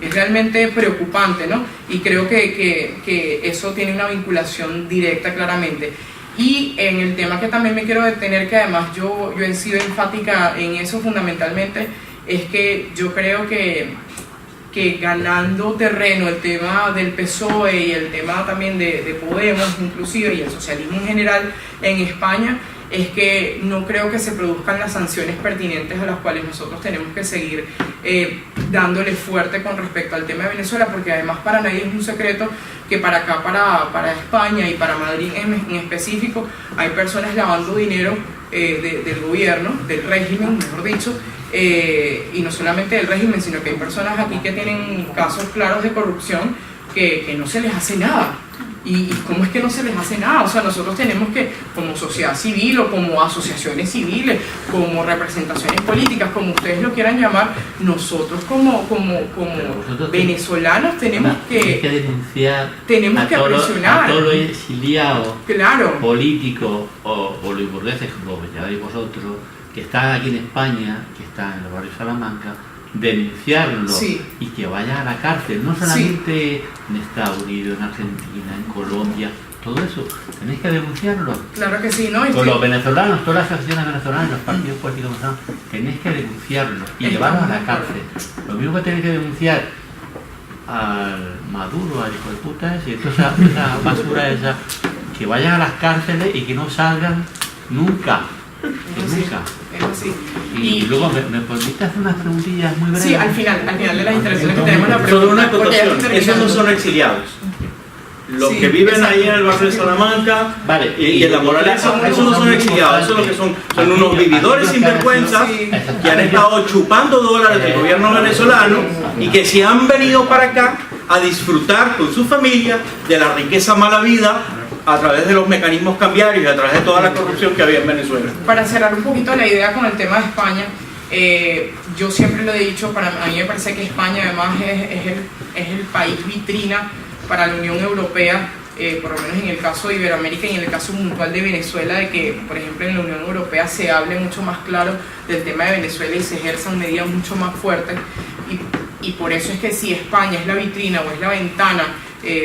es realmente preocupante, ¿no? Y creo que eso tiene una vinculación directa claramente. Y en el tema que también me quiero detener, que además yo he sido enfática en eso fundamentalmente, es que yo creo que ganando terreno el tema del PSOE y el tema también de Podemos inclusive, y el socialismo en general en España, es que no creo que se produzcan las sanciones pertinentes a las cuales nosotros tenemos que seguir dándole fuerte con respecto al tema de Venezuela, porque además para nadie es un secreto que para acá, para España y para Madrid en específico, hay personas lavando dinero del gobierno, del régimen, mejor dicho, y no solamente del régimen, sino que hay personas aquí que tienen casos claros de corrupción que no se les hace nada. ¿Y cómo es que no se les hace nada? O sea, nosotros tenemos que, como sociedad civil o como asociaciones civiles, como representaciones políticas, como ustedes lo quieran llamar, nosotros como venezolanos tenemos que denunciar, tenemos que presionar a todo lo exiliado, claro, político o los burgueses, como llamáis vosotros, que están aquí en España, que están en el barrio Salamanca, denunciarlo, sí, y que vayan a la cárcel, no solamente en Estados Unidos, en Argentina, en Colombia, todo eso, tenéis que denunciarlo. Claro que sí, ¿no? Con los venezolanos, todas las asociaciones venezolanas, los partidos políticos venezolanos, tenéis que denunciarlo y llevarlos a la cárcel. Lo mismo que tenéis que denunciar al Maduro, al hijo de puta ese, y toda esa basura esa, que vayan a las cárceles y que no salgan nunca. Nunca. Es así. Y luego me permite hacer unas preguntillas muy breves. Sí, al final de las intervenciones que tenemos la pregunta. Solo una acotación, esos no son exiliados. Los que viven ahí en el barrio de Salamanca, vale, y en la Moraleja, esos no son exiliados, esos lo que son unos vividores sinvergüenzas que han estado chupando dólares del gobierno venezolano y que se han venido para acá a disfrutar con su familia de la riqueza mala vida a través de los mecanismos cambiarios y a través de toda la corrupción que había en Venezuela. Para cerrar un poquito la idea con el tema de España, yo siempre lo he dicho, a mí me parece que España además es el país vitrina para la Unión Europea, por lo menos en el caso de Iberoamérica y en el caso puntual de Venezuela, de que, por ejemplo, en la Unión Europea se hable mucho más claro del tema de Venezuela y se ejerzan medidas mucho más fuertes, y por eso es que si España es la vitrina o es la ventana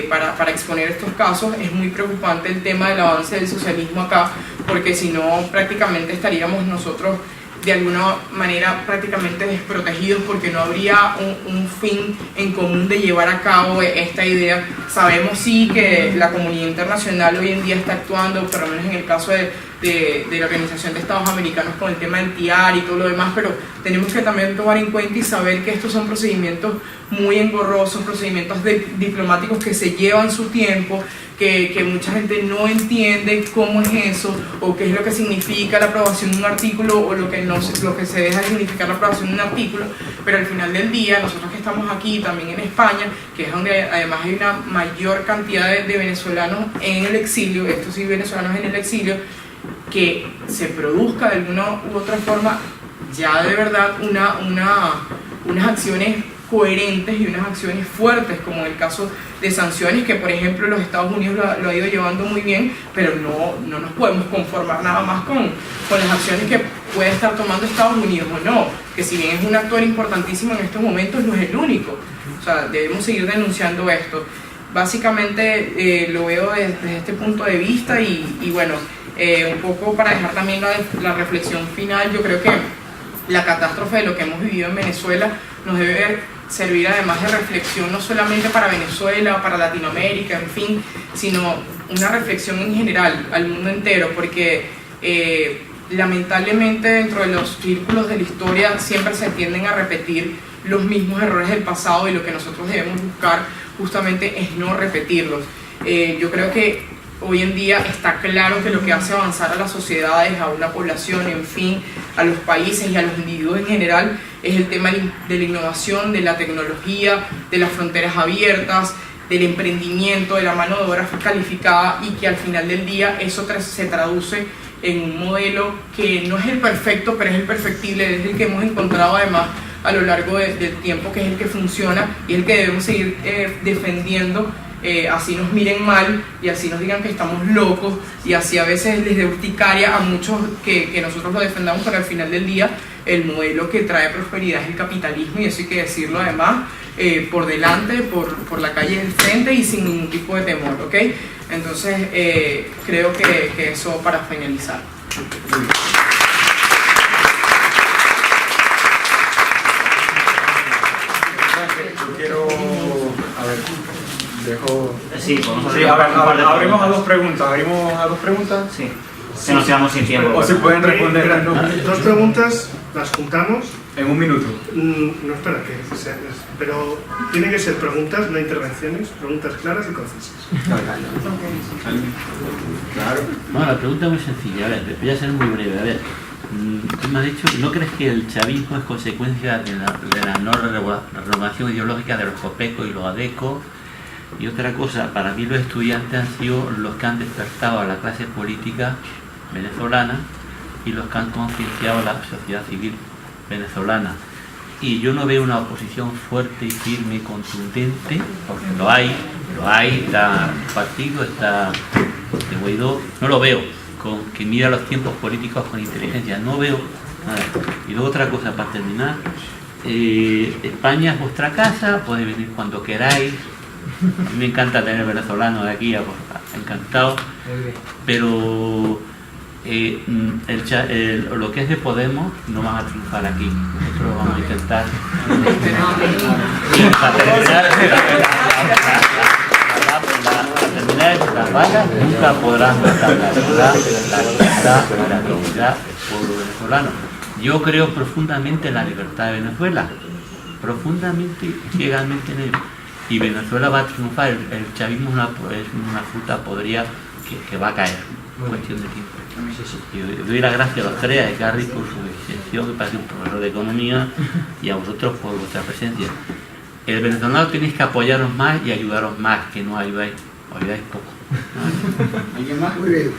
para exponer estos casos, es muy preocupante el tema del avance del socialismo acá, porque si no prácticamente estaríamos nosotros de alguna manera prácticamente desprotegidos porque no habría un fin en común de llevar a cabo esta idea. Sabemos sí que la comunidad internacional hoy en día está actuando, por lo menos en el caso de la Organización de Estados Americanos con el tema del TIAR y todo lo demás, pero tenemos que también tomar en cuenta y saber que estos son procedimientos muy engorrosos, procedimientos diplomáticos que se llevan su tiempo, que mucha gente no entiende cómo es eso o qué es lo que significa la aprobación de un artículo o lo que se deja de significar la aprobación de un artículo, pero al final del día nosotros que estamos aquí también en España, que es donde además hay una mayor cantidad de venezolanos en el exilio, estos sí venezolanos en el exilio, que se produzca de alguna u otra forma ya de verdad unas acciones coherentes y unas acciones fuertes, como en el caso de sanciones, que por ejemplo los Estados Unidos lo ha ido llevando muy bien, pero no nos podemos conformar nada más con las acciones que puede estar tomando Estados Unidos o no, que si bien es un actor importantísimo en estos momentos, no es el único. O sea, debemos seguir denunciando esto. Básicamente lo veo desde este punto de vista y bueno, un poco para dejar también la reflexión final, yo creo que la catástrofe de lo que hemos vivido en Venezuela nos debe servir además de reflexión no solamente para Venezuela, para Latinoamérica, en fin, sino una reflexión en general al mundo entero, porque lamentablemente dentro de los círculos de la historia siempre se tienden a repetir los mismos errores del pasado y lo que nosotros debemos buscar justamente es no repetirlos. Yo creo que hoy en día está claro que lo que hace avanzar a las sociedades, a una población, en fin, a los países y a los individuos en general, es el tema de la innovación, de la tecnología, de las fronteras abiertas, del emprendimiento, de la mano de obra calificada, y que al final del día eso se traduce en un modelo que no es el perfecto, pero es el perfectible, es el que hemos encontrado además a lo largo del tiempo, que es el que funciona y el que debemos seguir defendiendo. Así nos miren mal y así nos digan que estamos locos y así a veces les dé urticaria a muchos que nosotros lo defendamos, pero al final del día el modelo que trae prosperidad es el capitalismo, y eso hay que decirlo además por delante, por la calle del frente y sin ningún tipo de temor, ¿ok? Entonces creo que eso para finalizar. Yo quiero, a ver, sí, podemos abrimos a dos preguntas. Sí, se nos quedamos sin tiempo. O si pueden responder. Dos preguntas, las juntamos. En un minuto. No, espera, pero tienen que ser preguntas, no intervenciones, preguntas claras y concisas. Claro. Bueno, la pregunta es muy sencilla. A ver, voy a ser muy breve. A ver, tú me has dicho, ¿no crees que el chavismo es consecuencia de la no renovación ideológica de los copecos y los adecos? Y otra cosa, para mí los estudiantes han sido los que han despertado a la clase política venezolana y los que han concienciado a la sociedad civil venezolana. Y yo no veo una oposición fuerte y firme y contundente, porque lo hay, está el partido, está el Guaidó, no lo veo, que mira los tiempos políticos con inteligencia, no veo nada. Y luego otra cosa para terminar, España es vuestra casa, podéis venir cuando queráis. A mí me encanta tener venezolanos de aquí, encantado, pero lo que es de Podemos no van a triunfar aquí. Nosotros vamos a intentar. Para terminar, las balas nunca podrán matar la verdad, la libertad y la dignidad del pueblo venezolano. Yo creo profundamente en la libertad de Venezuela, profundamente y ciegamente en ello. Y Venezuela va a triunfar. El chavismo es una fruta podrida que va a caer, cuestión de tiempo. Yo doy las gracias a los tres, a Gary por su exención, que parece un profesor de economía, y a vosotros por vuestra presencia. El venezolano tenéis que apoyaros más y ayudaros más, que no ayudáis poco. ¿Alguien más? Muy bien.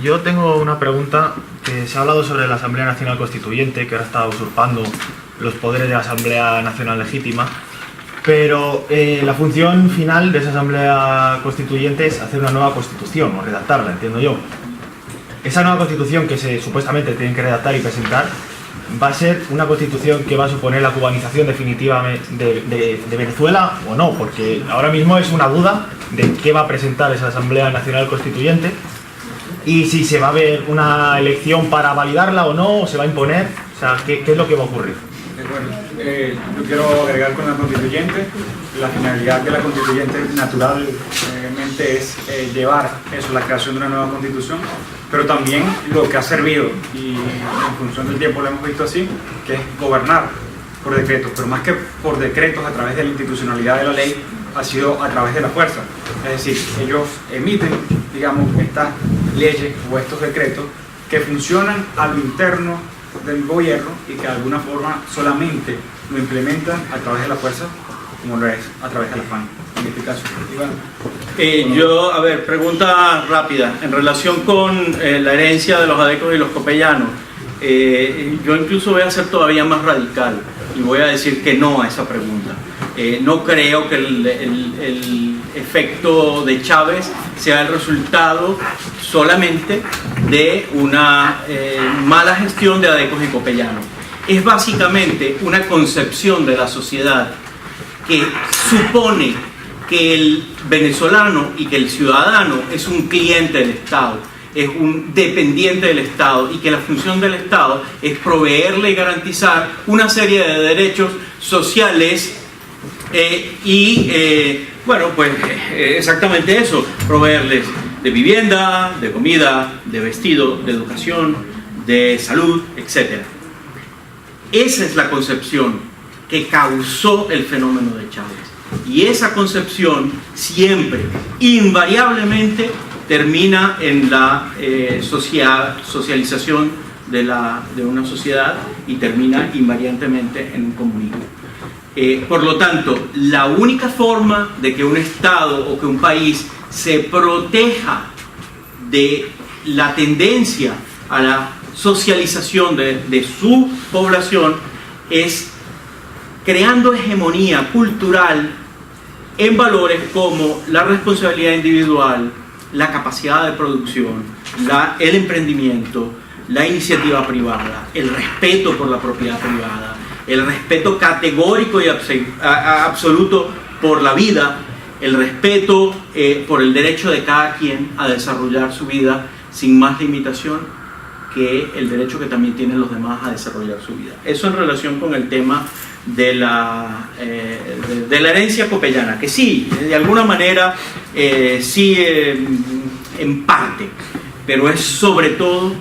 Yo tengo una pregunta, que se ha hablado sobre la Asamblea Nacional Constituyente, que ahora está usurpando los poderes de la Asamblea Nacional Legítima. Pero la función final de esa Asamblea Constituyente es hacer una nueva Constitución, o redactarla, entiendo yo. Esa nueva Constitución que supuestamente tienen que redactar y presentar, ¿va a ser una Constitución que va a suponer la cubanización definitiva de Venezuela o no? Porque ahora mismo es una duda de qué va a presentar esa Asamblea Nacional Constituyente. y si se va a haber una elección para validarla o no, o se va a imponer, o sea, ¿qué es lo que va a ocurrir? Yo quiero agregar con la constituyente, la finalidad de la constituyente naturalmente es llevar eso, la creación de una nueva constitución, pero también lo que ha servido, y en función del tiempo lo hemos visto así, que es gobernar por decretos, pero más que por decretos a través de la institucionalidad de la ley, ha sido a través de la fuerza. Es decir, ellos emiten, digamos, estas leyes o estos decretos que funcionan a lo interno del gobierno y que de alguna forma solamente lo implementan a través de la fuerza, como lo es a través del afán. En este caso, Iván. Pregunta rápida en relación con la herencia de los adecos y los copellanos. Yo incluso voy a ser todavía más radical y voy a decir que no a esa pregunta. No creo que el efecto de Chávez sea el resultado solamente de una mala gestión de adecos y copellanos. Es básicamente una concepción de la sociedad que supone que el venezolano y que el ciudadano es un cliente del Estado, es un dependiente del Estado, y que la función del Estado es proveerle y garantizar una serie de derechos sociales exactamente eso, proveerles de vivienda, de comida, de vestido, de educación, de salud, etc. Esa es la concepción que causó el fenómeno de Chávez, y esa concepción siempre, invariablemente, termina en la socialización de una sociedad y termina invariantemente en un comunismo. Por lo tanto, la única forma de que un Estado o que un país se proteja de la tendencia a la socialización de su población es creando hegemonía cultural en valores como la responsabilidad individual, la capacidad de producción, el emprendimiento, la iniciativa privada, el respeto por la propiedad privada, el respeto categórico y absoluto por la vida, el respeto por el derecho de cada quien a desarrollar su vida sin más limitación que el derecho que también tienen los demás a desarrollar su vida. Eso en relación con el tema de la herencia copellana, que sí, de alguna manera, en parte, pero es sobre todo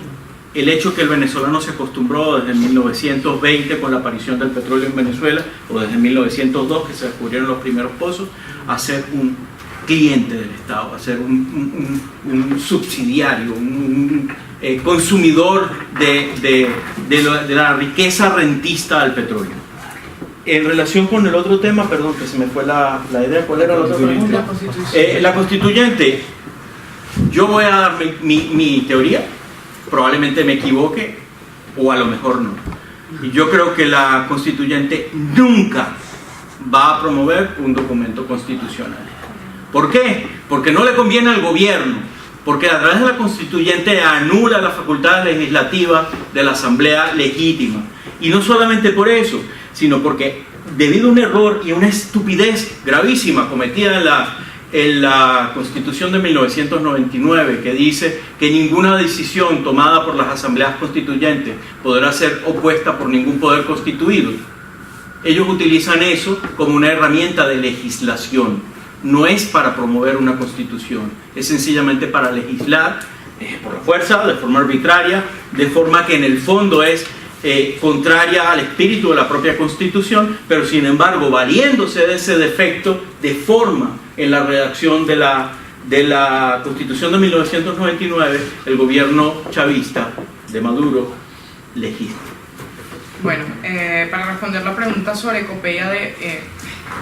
el hecho que el venezolano se acostumbró desde 1920 con la aparición del petróleo en Venezuela, o desde 1902 que se descubrieron los primeros pozos, a ser un cliente del Estado, a ser un subsidiario, un consumidor de la riqueza rentista del petróleo. En relación con el otro tema, perdón, que se me fue la idea, ¿cuál era la otra pregunta? La constituyente. Yo voy a dar mi teoría, probablemente me equivoque o a lo mejor no. Y yo creo que la constituyente nunca va a promover un documento constitucional. ¿Por qué? Porque no le conviene al gobierno, porque a través de la constituyente anula la facultad legislativa de la asamblea legítima. Y no solamente por eso, sino porque debido a un error y una estupidez gravísima cometida en la Constitución de 1999, que dice que ninguna decisión tomada por las asambleas constituyentes podrá ser opuesta por ningún poder constituido. Ellos utilizan eso como una herramienta de legislación. No es para promover una constitución, es sencillamente para legislar por la fuerza, de forma arbitraria, de forma que en el fondo es contraria al espíritu de la propia Constitución, pero sin embargo, valiéndose de ese defecto, de forma en la redacción de la Constitución de 1999, el gobierno chavista de Maduro legisla. Bueno, para responder la pregunta sobre Copella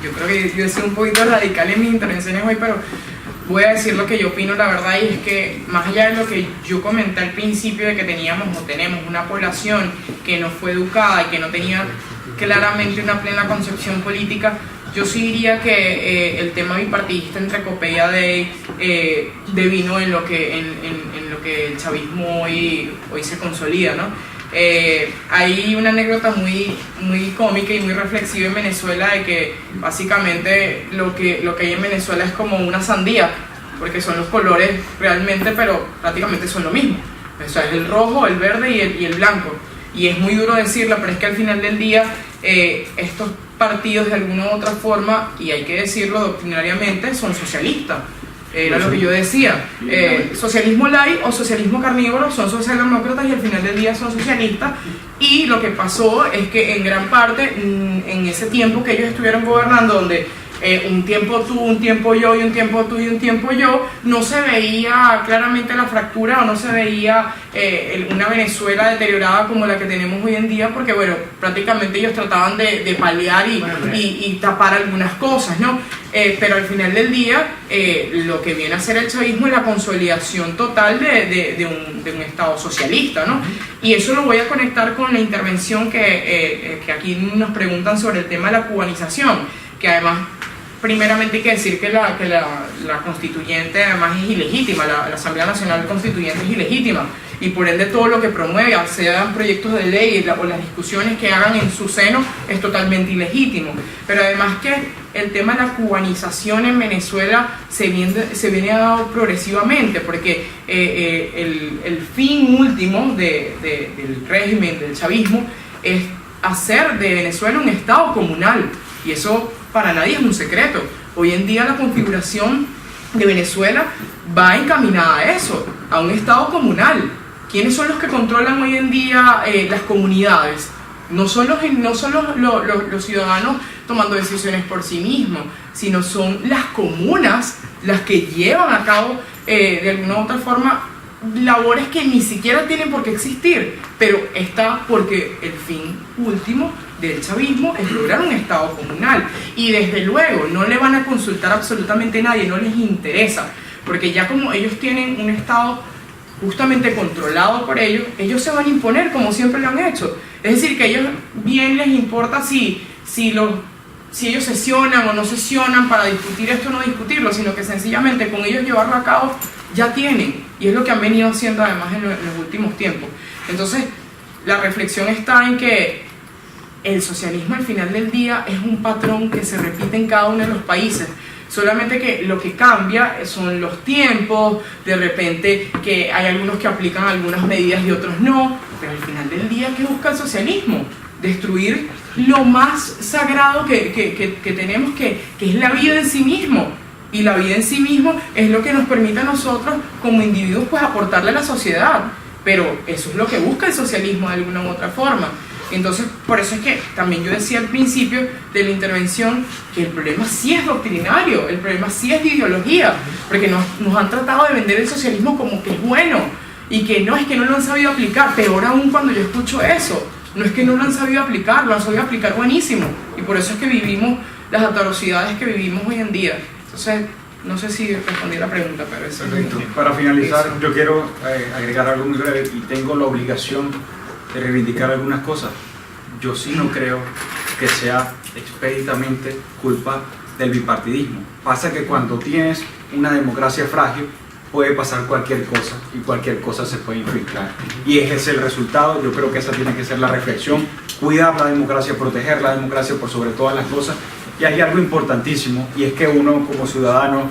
yo creo que yo he sido un poquito radical en mis intervenciones hoy, pero voy a decir lo que yo opino, la verdad, y es que más allá de lo que yo comenté al principio de que teníamos o tenemos una población que no fue educada y que no tenía claramente una plena concepción política, yo sí diría que el tema bipartidista entre Copella devino en lo que el chavismo hoy se consolida, ¿no? Hay una anécdota muy cómica y muy reflexiva en Venezuela de que básicamente lo que hay en Venezuela es como una sandía, porque son los colores realmente, pero prácticamente son lo mismo. O sea, es el rojo, el verde y el blanco. Y es muy duro decirlo, pero es que al final del día estos partidos de alguna u otra forma, y hay que decirlo doctrinariamente, son socialistas. Era lo que yo decía, socialismo light o socialismo carnívoro son socialdemócratas y al final del día son socialistas. Y lo que pasó es que en gran parte, en ese tiempo que ellos estuvieron gobernando, donde un tiempo tú, un tiempo yo, y un tiempo tú y un tiempo yo, no se veía claramente la fractura o no se veía una Venezuela deteriorada como la que tenemos hoy en día, porque bueno, prácticamente ellos trataban de paliar y tapar algunas cosas, ¿no? Pero al final del día lo que viene a ser el chavismo es la consolidación total de un Estado socialista, ¿no? Y eso lo voy a conectar con la intervención que aquí nos preguntan sobre el tema de la cubanización, que además primeramente hay que decir que la constituyente además es ilegítima, la Asamblea Nacional Constituyente es ilegítima, y por ende todo lo que promueve, sean proyectos de ley o las discusiones que hagan en su seno, es totalmente ilegítimo. Pero además que el tema de la cubanización en Venezuela se viene dando progresivamente, porque el fin último del régimen, del chavismo, es hacer de Venezuela un Estado comunal, y eso para nadie es un secreto. Hoy en día la configuración de Venezuela va encaminada a eso, a un Estado comunal. ¿Quiénes son los que controlan hoy en día las comunidades? No son los ciudadanos tomando decisiones por sí mismos, sino son las comunas las que llevan a cabo de alguna u otra forma labores que ni siquiera tienen por qué existir, pero está porque el fin último del chavismo es lograr un Estado comunal, y desde luego no le van a consultar absolutamente a nadie, no les interesa, porque ya como ellos tienen un Estado justamente controlado por ellos, ellos se van a imponer como siempre lo han hecho. Es decir, que a ellos bien les importa si ellos sesionan o no sesionan para discutir esto o no discutirlo, sino que sencillamente con ellos llevarlo a cabo ya tienen, y es lo que han venido haciendo además en los últimos tiempos. Entonces la reflexión está en que el socialismo al final del día es un patrón que se repite en cada uno de los países, solamente que lo que cambia son los tiempos, de repente que hay algunos que aplican algunas medidas y otros no, pero al final del día, ¿qué busca el socialismo? Destruir lo más sagrado que tenemos, que es la vida en sí mismo. Y la vida en sí mismo es lo que nos permite a nosotros como individuos pues aportarle a la sociedad, pero eso es lo que busca el socialismo de alguna u otra forma. Entonces, por eso es que también yo decía al principio de la intervención que el problema sí es doctrinario, el problema sí es de ideología, porque nos han tratado de vender el socialismo como que es bueno, y que no, es que no lo han sabido aplicar. Peor aún cuando yo escucho eso, no es que no lo han sabido aplicar, lo han sabido aplicar buenísimo, y por eso es que vivimos las atrocidades que vivimos hoy en día. Entonces, no sé si respondí la pregunta, pero eso. Perfecto. Para finalizar, yo quiero agregar algo muy breve, y tengo la obligación de reivindicar algunas cosas. Yo sí no creo que sea expeditamente culpa del bipartidismo. Pasa que cuando tienes una democracia frágil, puede pasar cualquier cosa, y cualquier cosa se puede infiltrar. Y ese es el resultado. Yo creo que esa tiene que ser la reflexión. Cuidar la democracia, proteger la democracia por sobre todas las cosas. Y hay algo importantísimo, y es que uno como ciudadano,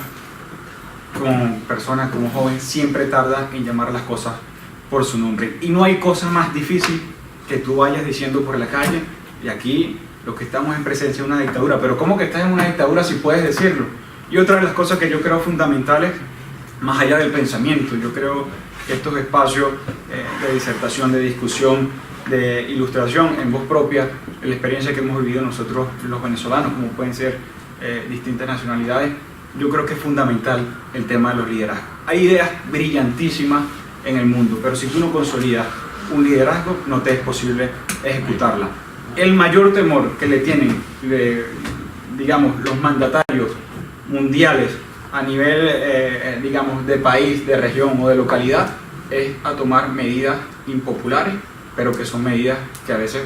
como persona, como joven, siempre tarda en llamar las cosas por su nombre. Y no hay cosa más difícil que tú vayas diciendo por la calle, y aquí lo que estamos en presencia de una dictadura, pero ¿cómo que estás en una dictadura si puedes decirlo? Y otra de las cosas que yo creo fundamentales, más allá del pensamiento, yo creo que estos espacios de disertación, de discusión, de ilustración en voz propia, la experiencia que hemos vivido nosotros los venezolanos, como pueden ser distintas nacionalidades, yo creo que es fundamental el tema de los liderazgos. Hay ideas brillantísimas en el mundo, pero si tú no consolidas un liderazgo, no te es posible ejecutarla. El mayor temor que le tienen, digamos, los mandatarios mundiales a nivel, digamos, de país, de región o de localidad, es a tomar medidas impopulares, pero que son medidas que a veces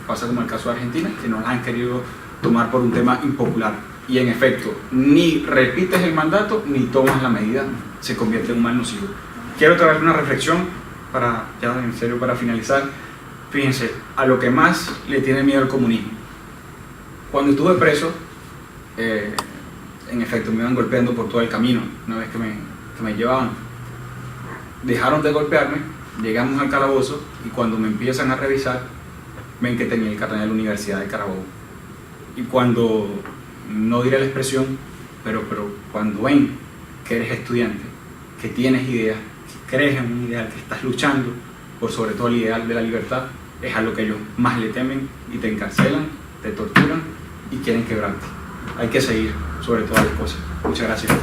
pasa como el caso de Argentina, que no las han querido tomar por un tema impopular. Y en efecto, ni repites el mandato, ni tomas la medida, se convierte en un mal nocivo. Quiero traer una reflexión, ya en serio, para finalizar. Fíjense, a lo que más le tiene miedo el comunismo. Cuando estuve preso, en efecto me iban golpeando por todo el camino una vez que me llevaban. Dejaron de golpearme, llegamos al calabozo y cuando me empiezan a revisar ven que tenía el carnet de la Universidad de Carabobo. Y cuando, no diré la expresión, pero cuando ven que eres estudiante, que tienes ideas, que crees en un ideal, que estás luchando por sobre todo el ideal de la libertad, es a lo que ellos más le temen y te encarcelan, te torturan y quieren quebrarte. Hay que seguir sobre todas las cosas. Muchas gracias.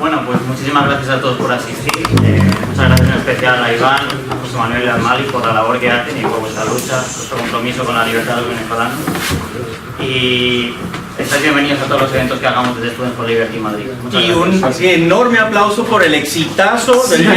Bueno, pues muchísimas gracias a todos por asistir. Muchas gracias en especial a Iván, a José Manuel y a Mali por la labor que hacen y por vuestra lucha, vuestro compromiso con la libertad de los venezolanos. Y estáis bienvenidos a todos los eventos que hagamos desde Students for Liberty Madrid. Muchas gracias. Un enorme aplauso por el exitazo del